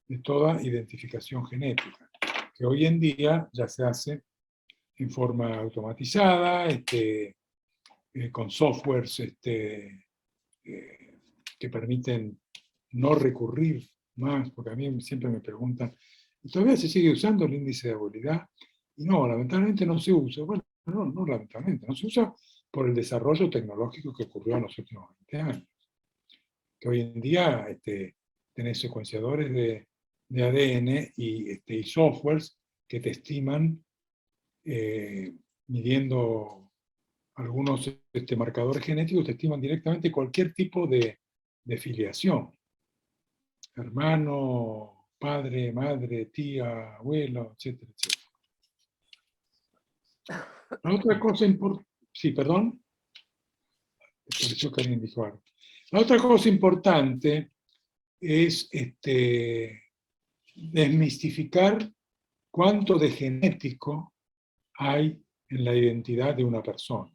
de toda identificación genética, que hoy en día ya se hace en forma automatizada, con softwares que permiten no recurrir más, porque a mí siempre me preguntan, ¿todavía se sigue usando el índice de abuelidad? Y no, lamentablemente no se usa. Bueno, no lamentablemente, no se usa por el desarrollo tecnológico que ocurrió en los últimos 20 años. Que hoy en día tenés secuenciadores de ADN y softwares que te estiman, midiendo algunos marcadores genéticos, te estiman directamente cualquier tipo de filiación. Hermano, padre, madre, tía, abuelo, etcétera, etcétera. La otra cosa importante... Sí, perdón. Me pareció que alguien dijo algo. La otra cosa importante es desmistificar cuánto de genético hay en la identidad de una persona.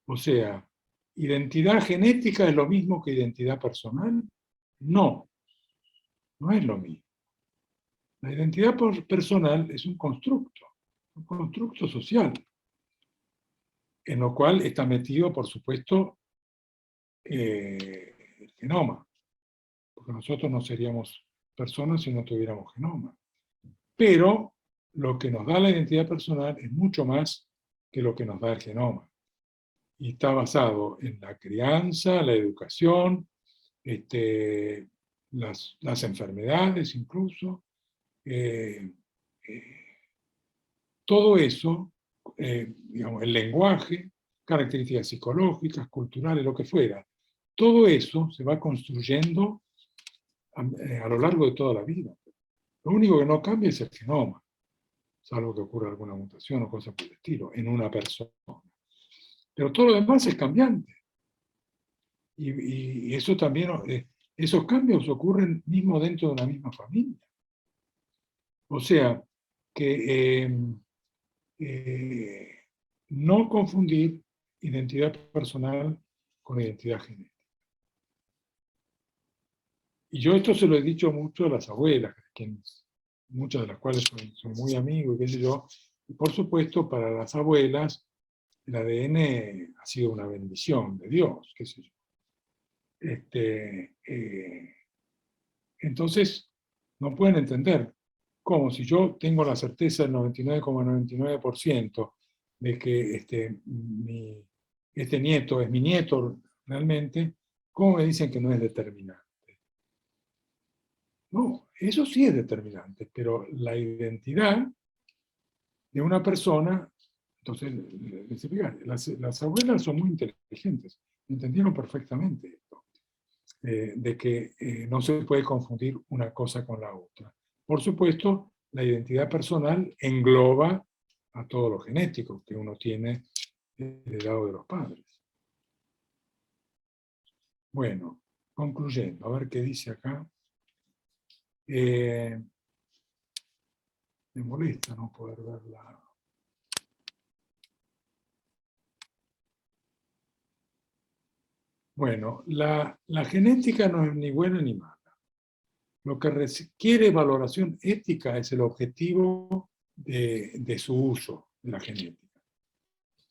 O sea, ¿identidad genética es lo mismo que identidad personal? No, no es lo mismo. La identidad personal es un constructo social, en lo cual está metido, por supuesto, el genoma, porque nosotros no seríamos personas si no tuviéramos genoma. Pero lo que nos da la identidad personal es mucho más que lo que nos da el genoma. Y está basado en la crianza, la educación, las enfermedades incluso, todo eso, digamos, el lenguaje, características psicológicas, culturales, lo que fuera, todo eso se va construyendo a lo largo de toda la vida. Lo único que no cambia es el genoma, salvo que ocurra alguna mutación o cosa por el estilo, en una persona. Pero todo lo demás es cambiante. Y eso también, esos cambios ocurren mismo dentro de una misma familia. O sea, que no confundir identidad personal con identidad genética. Y yo esto se lo he dicho mucho a las abuelas, muchas de las cuales son muy amigos, qué sé yo. Y por supuesto, para las abuelas, el ADN ha sido una bendición de Dios, qué sé yo. Entonces, no pueden entender cómo si yo tengo la certeza del 99,99% de que este nieto es mi nieto realmente, ¿cómo me dicen que no es determinante? No, eso sí es determinante, pero la identidad de una persona, entonces, las abuelas son muy inteligentes, entendieron perfectamente esto. De que no se puede confundir una cosa con la otra. Por supuesto, la identidad personal engloba a todo lo genético que uno tiene heredado de los padres. Bueno, concluyendo, a ver qué dice acá. Me molesta no poder verla. Bueno, la genética no es ni buena ni mala. Lo que requiere valoración ética es el objetivo de su uso, de la genética.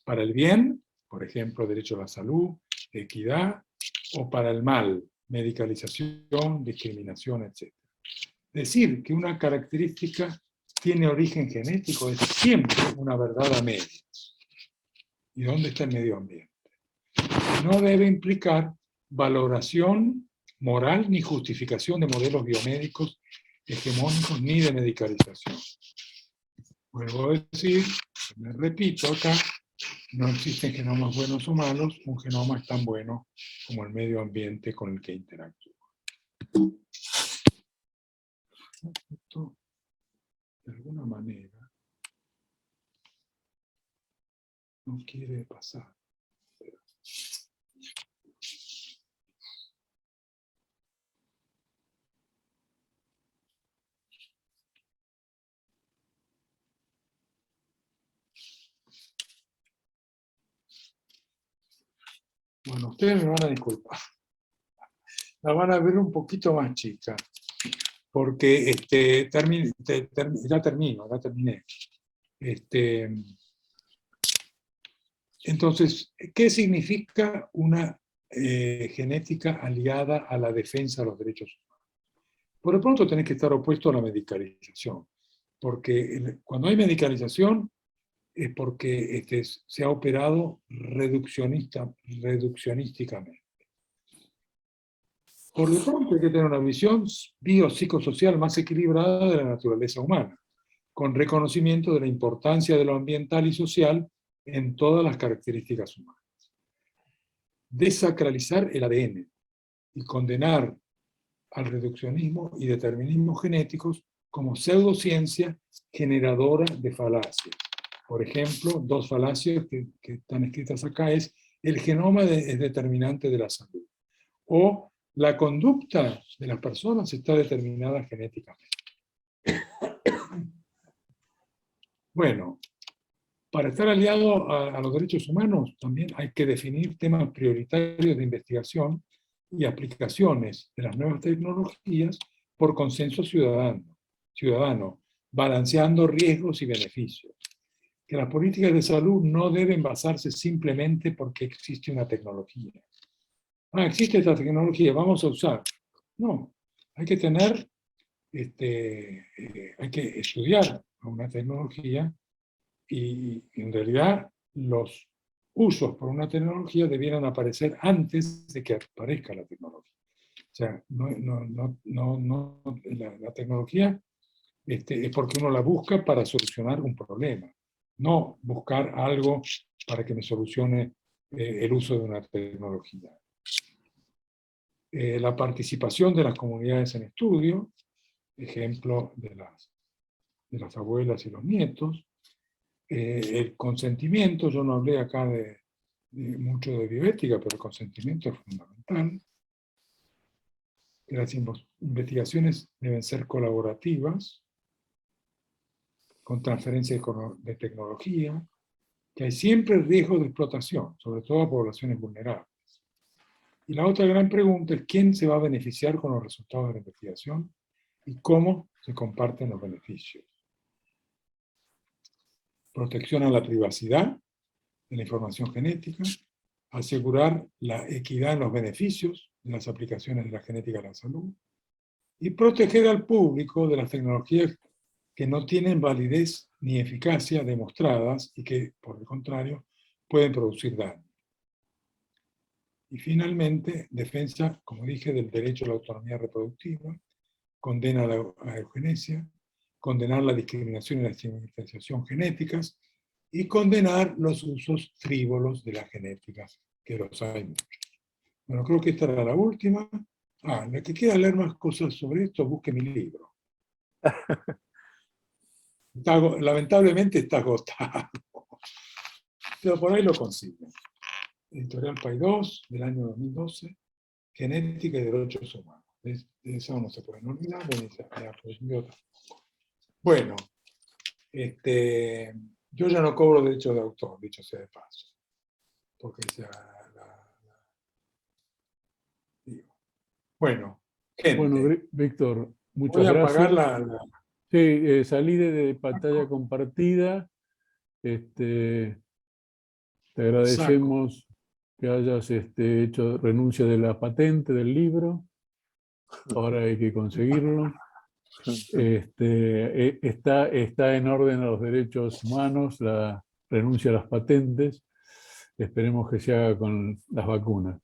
Para el bien, por ejemplo, derecho a la salud, equidad, o para el mal, medicalización, discriminación, etc. Decir que una característica tiene origen genético es siempre una verdad a medias. ¿Y dónde está el medio ambiente? No debe implicar valoración moral ni justificación de modelos biomédicos hegemónicos ni de medicalización. Vuelvo a decir, me repito acá, no existen genomas buenos o malos, un genoma es tan bueno como el medio ambiente con el que interactúa. Esto, de alguna manera, no quiere pasar. Bueno, ustedes me van a disculpar. La van a ver un poquito más chica, porque ya terminé. Entonces, ¿qué significa una genética aliada a la defensa de los derechos humanos? Por lo pronto tenés que estar opuesto a la medicalización, porque cuando hay medicalización es porque se ha operado reduccionísticamente. Por lo pronto hay que tener una visión biopsicosocial más equilibrada de la naturaleza humana, con reconocimiento de la importancia de lo ambiental y social en todas las características humanas. Desacralizar el ADN y condenar al reduccionismo y determinismo genéticos como pseudociencia generadora de falacias. Por ejemplo, dos falacias que están escritas acá es: el genoma es determinante de la salud, o la conducta de las personas está determinada genéticamente. Bueno, para estar aliado a los derechos humanos también hay que definir temas prioritarios de investigación y aplicaciones de las nuevas tecnologías por consenso ciudadano, ciudadano, balanceando riesgos y beneficios. Que las políticas de salud no deben basarse simplemente porque existe una tecnología. Ah, existe esta tecnología, vamos a usar. No, hay que tener, hay que estudiar una tecnología y en realidad los usos por una tecnología debieran aparecer antes de que aparezca la tecnología. O sea, la tecnología es porque uno la busca para solucionar un problema, no buscar algo para que me solucione el uso de una tecnología. La participación de las comunidades en estudio, ejemplo de las abuelas y los nietos, el consentimiento, yo no hablé acá mucho de bioética, pero el consentimiento es fundamental. Que las investigaciones deben ser colaborativas, con transferencia de tecnología, que hay siempre riesgo de explotación, sobre todo a poblaciones vulnerables. Y la otra gran pregunta es quién se va a beneficiar con los resultados de la investigación y cómo se comparten los beneficios. Protección a la privacidad de la información genética, asegurar la equidad en los beneficios de las aplicaciones de la genética a la salud, y proteger al público de las tecnologías que no tienen validez ni eficacia demostradas y que, por el contrario, pueden producir daño. Y finalmente, defensa, como dije, del derecho a la autonomía reproductiva, condena a la eugenesia, condenar la discriminación y la estigmatización genéticas, y condenar los usos frívolos de la genética, que los hay muchos. Bueno, creo que esta era la última. La que quiera leer más cosas sobre esto, busque mi libro. Lamentablemente está agotado, pero por ahí lo consiguen. Editorial Paidós, del año 2012, Genética y Derechos Humanos. De eso no se pueden olvidar, bueno, yo ya no cobro derechos de autor, dicho sea de paso, porque digo. Bueno, gente. Bueno, Víctor, muchas voy a gracias. apagar Sí, salí de pantalla compartida. Te agradecemos que hayas hecho renuncia de la patente del libro. Ahora hay que conseguirlo. Está en orden a los derechos humanos la renuncia a las patentes. Esperemos que se haga con las vacunas.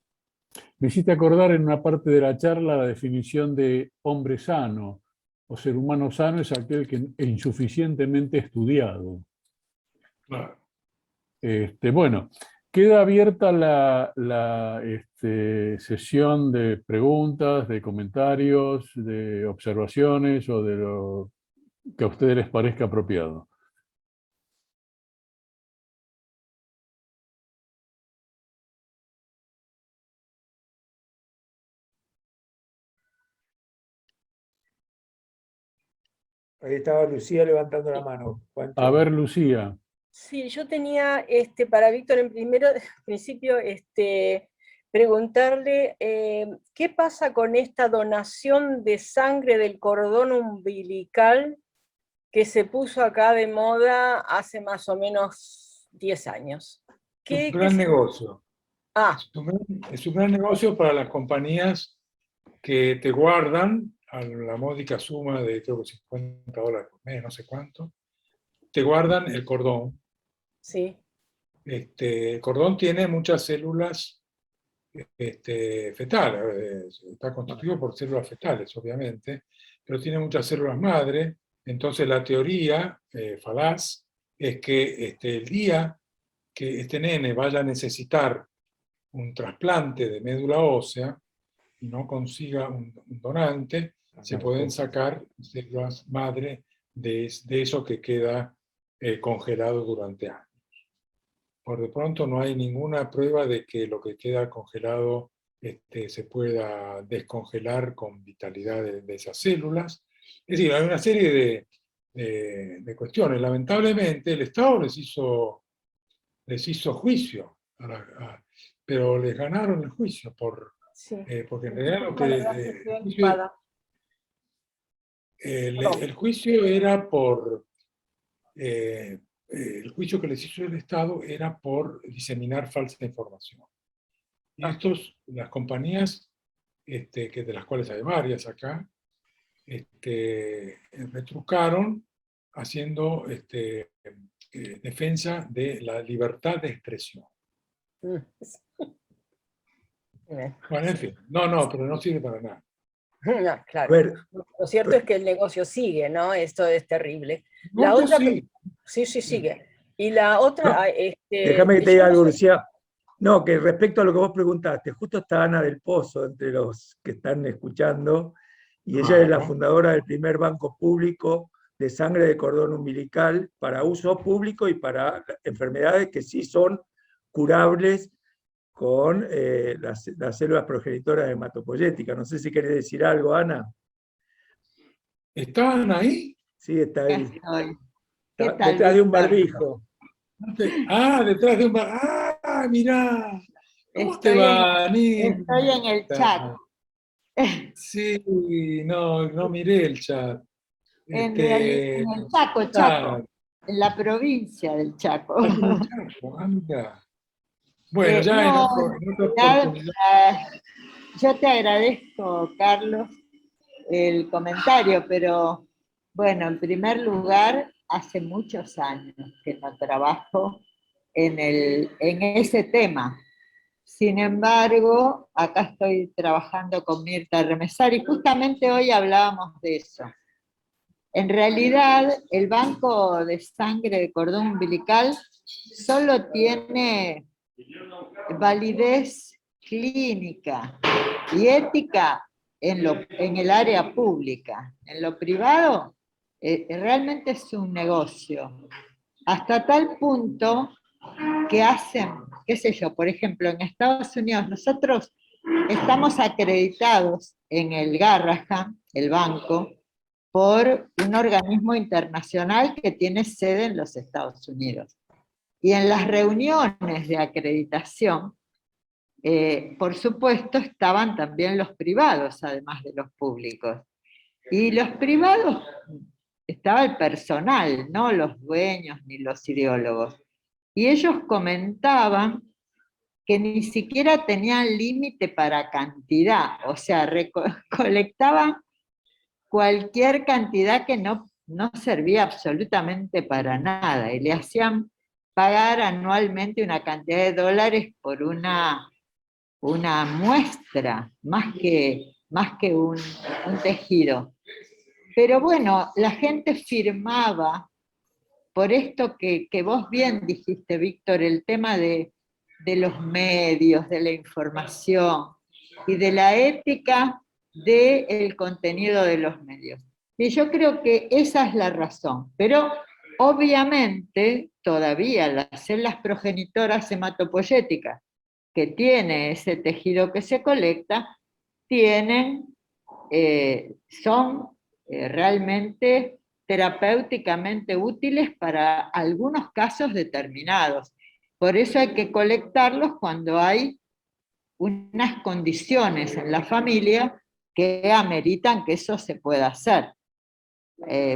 Me hiciste acordar en una parte de la charla la definición de hombre sano o ser humano sano es aquel que es insuficientemente estudiado. Claro. Bueno, queda abierta la sesión de preguntas, de comentarios, de observaciones o de lo que a ustedes les parezca apropiado. Ahí estaba Lucía levantando la mano. A ver, Lucía. Sí, yo tenía para Víctor en principio preguntarle qué pasa con esta donación de sangre del cordón umbilical que se puso acá de moda hace más o menos 10 años. Es un gran negocio. Ah. Es un gran negocio para las compañías que te guardan a la módica suma de creo que $50 por mes, no sé cuánto, te guardan el cordón. Sí. El cordón tiene muchas células fetales, está constituido por células fetales, obviamente, pero tiene muchas células madre. Entonces la teoría falaz es que el día que este nene vaya a necesitar un trasplante de médula ósea y no consiga un donante, se pueden sacar células madre de eso que queda congelado durante años. Por de pronto no hay ninguna prueba de que lo que queda congelado se pueda descongelar con vitalidad de esas células. Es decir, hay una serie de cuestiones. Lamentablemente el Estado les hizo juicio, pero les ganaron el juicio porque en realidad El juicio era por... el juicio que les hizo el Estado era por diseminar falsa información. Y las compañías, que de las cuales hay varias acá, retrucaron haciendo defensa de la libertad de expresión. Bueno, en fin, pero no sirve para nada. No, claro. A ver, Lo cierto es que el negocio sigue, ¿no? Esto es terrible. No, La otra, sí. sí, sigue. Y la otra, déjame que te diga algo, Lucía. No, que respecto a lo que vos preguntaste, justo está Ana del Pozo entre los que están escuchando, y ella es la fundadora del primer banco público de sangre de cordón umbilical para uso público y para enfermedades que sí son curables con las células progenitoras hematopoyéticas. No sé si querés decir algo, Ana. ¿Estaban ahí? Sí, está ahí. ¿Qué Está tal, detrás de un Víctor? barbijo. Detrás de un... mirá. ¿Cómo te Estoy va, Estoy en el chat. Sí, no miré el chat. En el Chaco, en la provincia del Chaco. Mira. Bueno, ya en otra oportunidad. Yo te agradezco, Carlos, el comentario, pero bueno, en primer lugar, hace muchos años que no trabajo en ese tema. Sin embargo, acá estoy trabajando con Mirta Remesar y justamente hoy hablábamos de eso. En realidad, el banco de sangre de cordón umbilical solo tiene validez clínica y ética en el área pública. En lo privado, realmente es un negocio. Hasta tal punto que hacen, qué sé yo, por ejemplo, en Estados Unidos, nosotros estamos acreditados en el Garrahan, el banco, por un organismo internacional que tiene sede en los Estados Unidos. Y en las reuniones de acreditación, por supuesto, estaban también los privados, además de los públicos. Y los privados, estaba el personal, no los dueños ni los ideólogos. Y ellos comentaban que ni siquiera tenían límite para cantidad, o sea, recolectaban cualquier cantidad que no servía absolutamente para nada, y le hacían pagar anualmente una cantidad de dólares por una muestra, más que un tejido. Pero bueno, la gente firmaba, por esto que vos bien dijiste, Víctor, el tema de los medios, de la información y de la ética del contenido de los medios. Y yo creo que esa es la razón, pero obviamente todavía las células progenitoras hematopoyéticas que tiene ese tejido que se colecta, son realmente terapéuticamente útiles para algunos casos determinados. Por eso hay que colectarlos cuando hay unas condiciones en la familia que ameritan que eso se pueda hacer.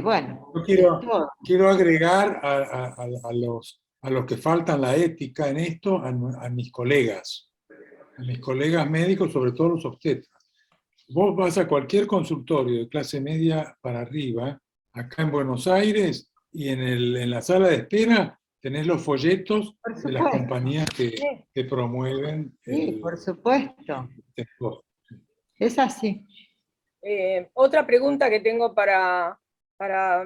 Bueno, yo quiero agregar a los que faltan la ética en esto, a mis colegas médicos, sobre todo los obstetras. Vos vas a cualquier consultorio de clase media para arriba, acá en Buenos Aires, y en la sala de espera tenés los folletos de las compañías que promueven. Sí, por supuesto. Es así. Otra pregunta que tengo para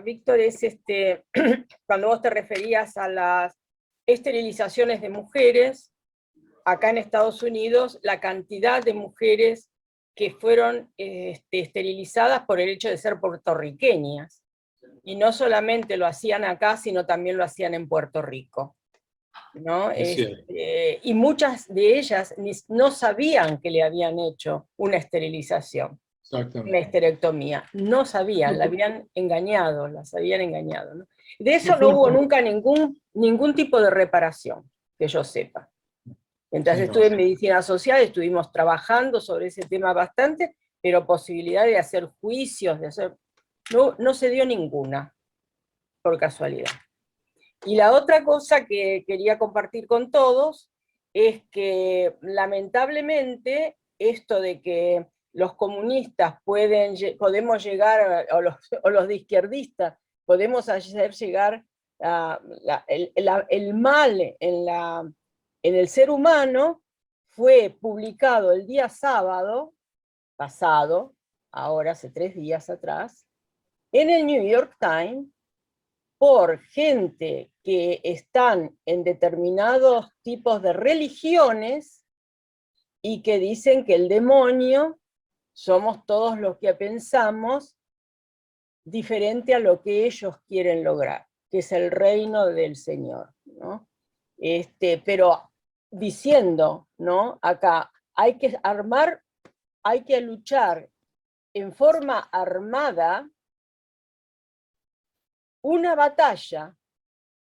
Víctor es, cuando vos te referías a las esterilizaciones de mujeres, acá en Estados Unidos, la cantidad de mujeres que fueron esterilizadas por el hecho de ser puertorriqueñas. Y no solamente lo hacían acá, sino también lo hacían en Puerto Rico, ¿no? Y muchas de ellas no sabían que le habían hecho una esterilización, una esterectomía. No sabían, las habían engañado, ¿no? De eso no hubo nunca ningún tipo de reparación, que yo sepa. Mientras estuve en medicina social, estuvimos trabajando sobre ese tema bastante, pero posibilidad de hacer juicios, No se dio ninguna, por casualidad. Y la otra cosa que quería compartir con todos es que lamentablemente esto de que los comunistas podemos llegar, o los de izquierdistas, podemos hacer llegar el mal en el ser humano, fue publicado el día sábado pasado, ahora hace 3 días atrás, en el New York Times, por gente que están en determinados tipos de religiones y que dicen que el demonio somos todos los que pensamos diferente a lo que ellos quieren lograr, que es el reino del Señor, ¿no? Pero diciendo, ¿no? Acá hay que armar, hay que luchar en forma armada una batalla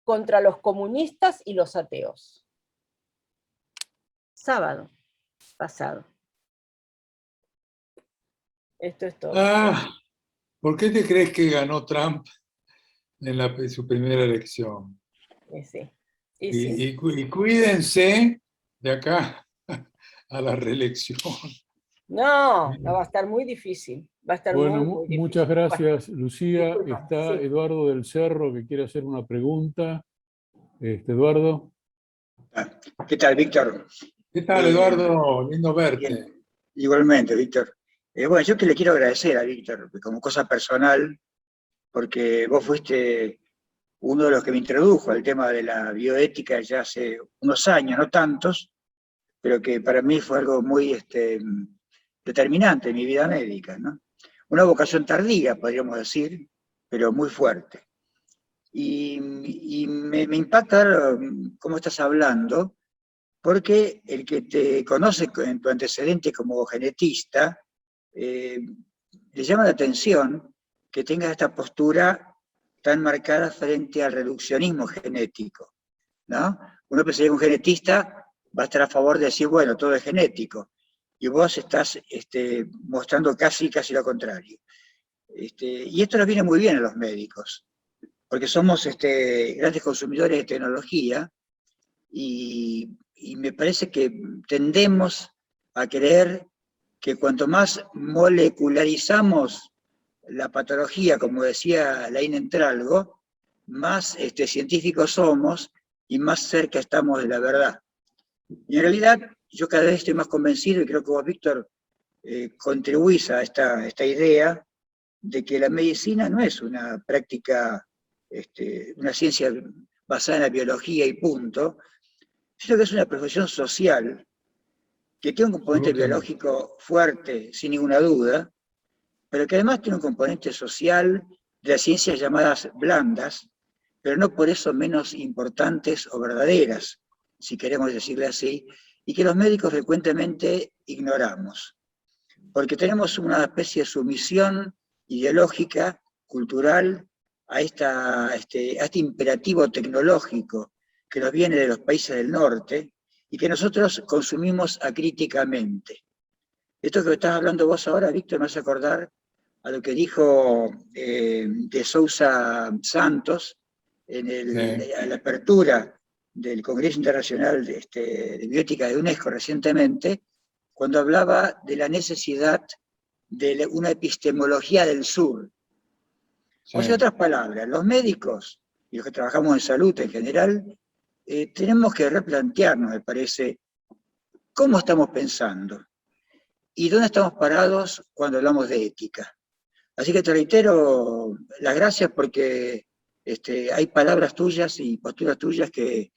contra los comunistas y los ateos. Sábado pasado. Esto es todo. ¿Por qué te crees que ganó Trump en su primera elección? Sí. Y cuídense de acá a la reelección. No, va a estar muy difícil. Va a estar Bueno, muy difícil. muchas gracias, Lucía. Disculpa, Está sí. Eduardo del Cerro que quiere hacer una pregunta. Eduardo. ¿Qué tal, Víctor? ¿Qué tal, Eduardo? Lindo verte. Bien. Igualmente, Víctor. Bueno, yo que le quiero agradecer a Víctor, como cosa personal, porque vos fuiste uno de los que me introdujo al tema de la bioética ya hace unos años, no tantos, pero que para mí fue algo muy determinante en mi vida médica, ¿no? Una vocación tardía, podríamos decir, pero muy fuerte. Y me impacta cómo estás hablando, porque el que te conoce en tu antecedente como genetista, le llama la atención que tengas esta postura tan marcada frente al reduccionismo genético, ¿no? Uno pensaría que un genetista va a estar a favor de decir, bueno, todo es genético, y vos estás mostrando casi lo contrario. Y esto nos viene muy bien a los médicos, porque somos grandes consumidores de tecnología, y me parece que tendemos a creer que cuanto más molecularizamos la patología, como decía Laín Entralgo, más científicos somos y más cerca estamos de la verdad. Y en realidad yo cada vez estoy más convencido, y creo que vos, Víctor, contribuís a esta idea de que la medicina no es una práctica, una ciencia basada en la biología y punto, sino que es una profesión social que tiene un componente biológico fuerte, sin ninguna duda, pero que además tiene un componente social de las ciencias llamadas blandas, pero no por eso menos importantes o verdaderas, si queremos decirle así, y que los médicos frecuentemente ignoramos, porque tenemos una especie de sumisión ideológica, cultural, a este imperativo tecnológico que nos viene de los países del norte y que nosotros consumimos acríticamente. Esto que estás hablando vos ahora, Víctor, me hace acordar a lo que dijo de Sousa Santos a la apertura del Congreso Internacional de Bioética de UNESCO recientemente, cuando hablaba de la necesidad de una epistemología del sur. Sí. O sea, en otras palabras, los médicos y los que trabajamos en salud en general, tenemos que replantearnos, me parece, cómo estamos pensando y dónde estamos parados cuando hablamos de ética. Así que te reitero las gracias porque hay palabras tuyas y posturas tuyas que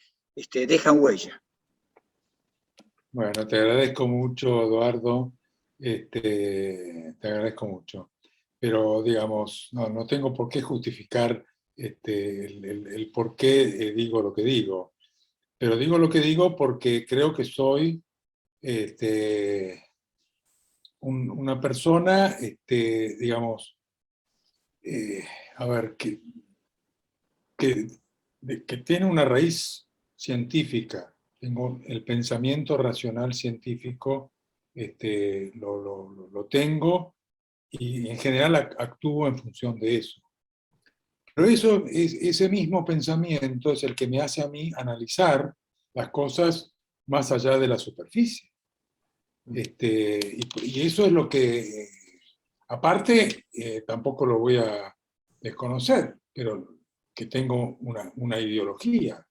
dejan huella. Bueno, te agradezco mucho, Eduardo, te agradezco mucho. Pero, digamos, no tengo por qué justificar el por qué digo lo que digo. Pero digo lo que digo porque creo que soy una persona, digamos, a ver, que tiene una raíz científica. Tengo el pensamiento racional científico, lo tengo, y en general actúo en función de eso. Pero ese mismo pensamiento es el que me hace a mí analizar las cosas más allá de la superficie. Y eso es lo que, aparte, tampoco lo voy a desconocer, pero que tengo una ideología.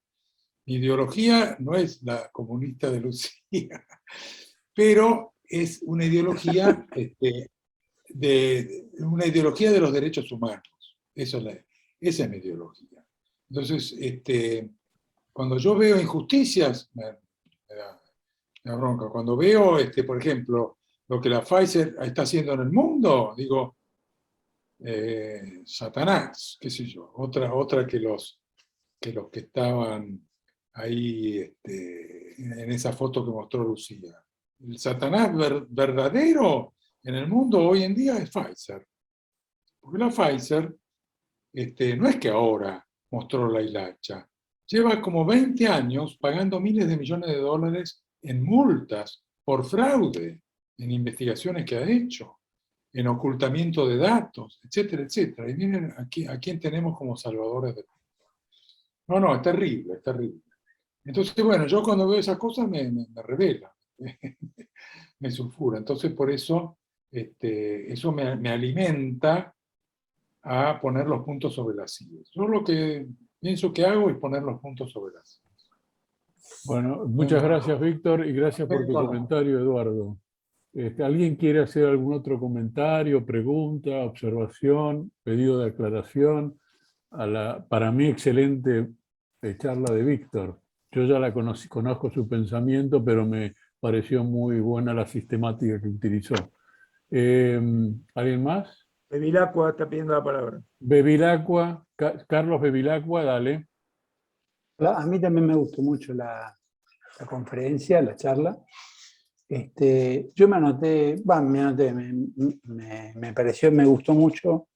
Mi ideología no es la comunista de Lucía, pero es una ideología, una ideología de los derechos humanos. Esa es mi ideología. Entonces, cuando yo veo injusticias, me da bronca. Cuando veo, por ejemplo, lo que la Pfizer está haciendo en el mundo, digo, Satanás, qué sé yo, otra que los que estaban ahí en esa foto que mostró Lucía. El Satanás verdadero en el mundo hoy en día es Pfizer. Porque la Pfizer no es que ahora mostró la hilacha, lleva como 20 años pagando miles de millones de dólares en multas por fraude, en investigaciones que ha hecho, en ocultamiento de datos, etcétera, etcétera. Y miren a quién tenemos como salvadores del mundo. No, es terrible, es terrible. Entonces, bueno, yo cuando veo esas cosas me revela, me sulfura. Entonces, por eso, eso me alimenta a poner los puntos sobre las sillas. Yo lo que pienso que hago es poner los puntos sobre las sillas. Bueno, muchas gracias, Víctor, y gracias por tu comentario, Eduardo. ¿Alguien quiere hacer algún otro comentario, pregunta, observación, pedido de aclaración a la, para mí, excelente charla de Víctor? Yo ya la conozco su pensamiento, pero me pareció muy buena la sistemática que utilizó. ¿Alguien más? Bevilacqua está pidiendo la palabra. Bevilacqua, Carlos Bevilacqua, dale. A mí también me gustó mucho la conferencia, la charla. Yo me anoté, me pareció, me gustó mucho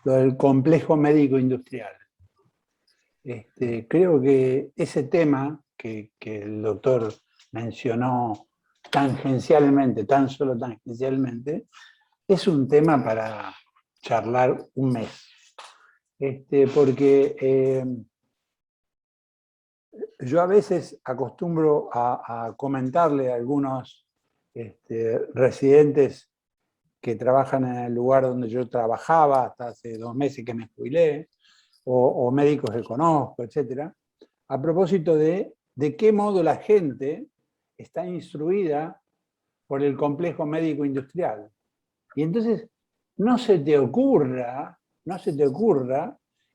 lo del complejo médico industrial. Creo que ese tema que el doctor mencionó tangencialmente, tan solo tangencialmente, es un tema para charlar un mes. Porque yo a veces acostumbro a comentarle a algunos residentes que trabajan en el lugar donde yo trabajaba hasta hace 2 meses que me jubilé, o médicos que conozco, etc., a propósito de qué modo la gente está instruida por el complejo médico industrial. Y entonces no se te ocurra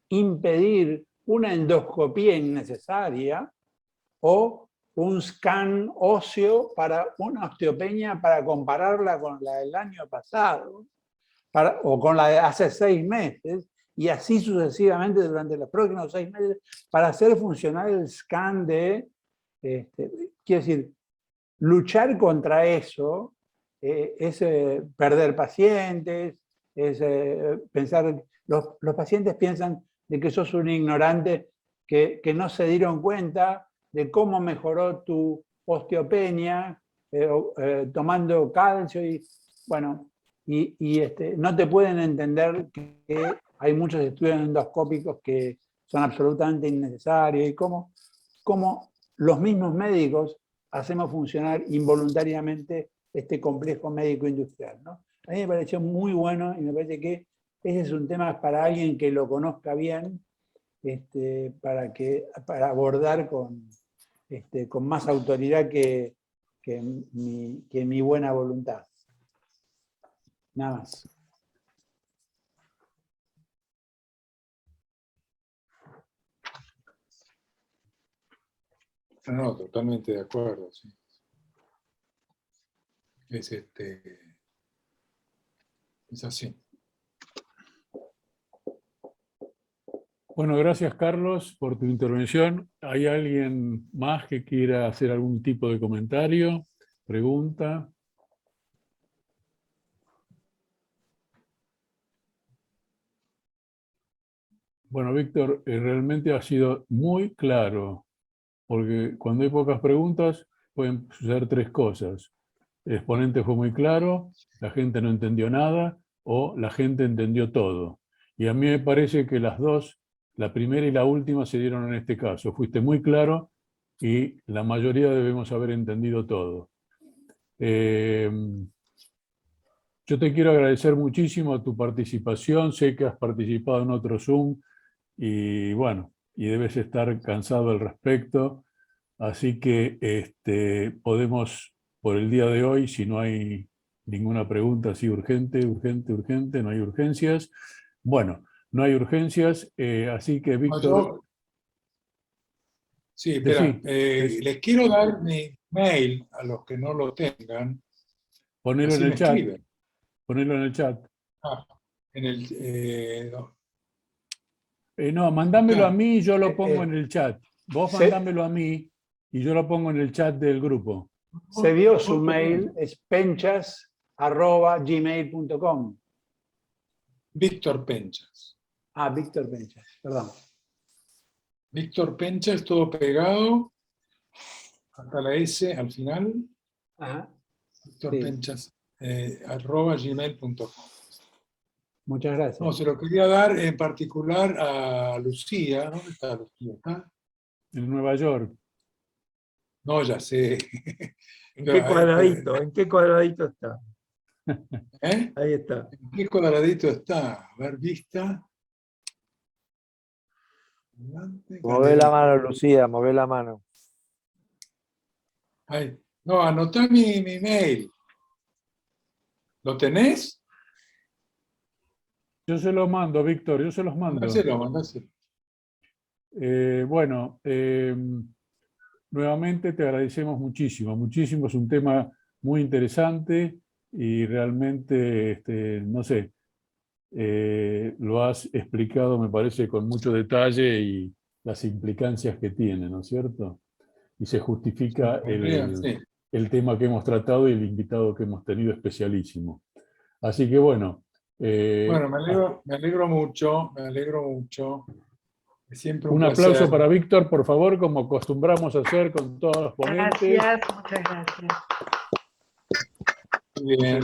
impedir una endoscopía innecesaria o un scan óseo para una osteopenia para compararla con la del año pasado o con la de hace 6 meses y así sucesivamente durante los próximos 6 meses para hacer funcionar el scan de... quiero decir, luchar contra eso es perder pacientes, es pensar... Los pacientes piensan de que sos un ignorante que no se dieron cuenta de cómo mejoró tu osteopenia tomando calcio y bueno, no te pueden entender que hay muchos estudios endoscópicos que son absolutamente innecesarios y cómo los mismos médicos hacemos funcionar involuntariamente este complejo médico industrial, ¿no? A mí me pareció muy bueno y me parece que ese es un tema para alguien que lo conozca bien, para abordar con más autoridad que mi buena voluntad. Nada más. No, totalmente de acuerdo, sí. Es así. Bueno, gracias, Carlos, por tu intervención. ¿Hay alguien más que quiera hacer algún tipo de comentario, pregunta? Bueno, Víctor, realmente ha sido muy claro, porque cuando hay pocas preguntas pueden suceder 3 cosas. El exponente fue muy claro, la gente no entendió nada, o la gente entendió todo. Y a mí me parece que las dos, la primera y la última, se dieron en este caso. Fuiste muy claro y la mayoría debemos haber entendido todo. Yo te quiero agradecer muchísimo tu participación. Sé que has participado en otro Zoom y bueno, y debes estar cansado al respecto. Así que podemos, por el día de hoy, si no hay ninguna pregunta así urgente, no hay urgencias. Bueno, no hay urgencias, así que Víctor... Sí, espera, les quiero dar mi mail a los que no lo tengan. Ponelo en el chat. Ponelo en el chat. En el... no, mandámelo a mí y yo lo pongo en el chat. Vos mandámelo a mí y yo lo pongo en el chat del grupo. Se dio su mail, es penchas@gmail.com. Víctor Penchas. Ah, Víctor Penchas, perdón. Víctor Penchas, todo pegado, hasta la S al final. Ajá. Víctor Penchas, @gmail.com. Muchas gracias. No, se lo quería dar en particular a Lucía. ¿Dónde está Lucía? ¿Está? En Nueva York. No, ya sé. ¿En qué cuadradito? ¿En qué cuadradito está? Ahí está. ¿En qué cuadradito está? A ver, vista. Mové la mano, Lucía, mové la mano. Ay, no, anotá mi mail. ¿Lo tenés? Yo se los mando, Víctor, yo se los mando. Mandáselo. Bueno, nuevamente te agradecemos muchísimo, muchísimo. Es un tema muy interesante y realmente, no sé, lo has explicado, me parece, con mucho detalle y las implicancias que tiene, ¿no es cierto? Y se justifica el tema que hemos tratado y el invitado que hemos tenido especialísimo. Así que bueno. Bueno, me alegro mucho. Siempre un aplauso placer. para Víctor, por favor, como acostumbramos a hacer con todos los ponentes. Gracias, muchas gracias. Bien.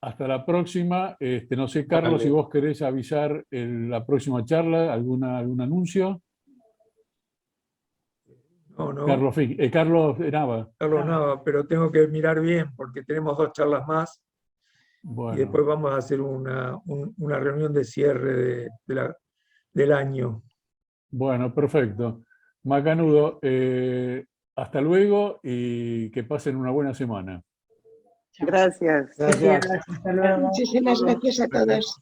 Hasta la próxima. No sé, Carlos, si vos querés avisar la próxima charla, algún anuncio. No. Carlos Nava. Carlos Nava, pero tengo que mirar bien porque tenemos 2 charlas más. Bueno. Y después vamos a hacer una reunión de cierre del año. Bueno, perfecto. Macanudo, hasta luego y que pasen una buena semana. Gracias. Gracias. Hasta luego. Muchísimas gracias a todos.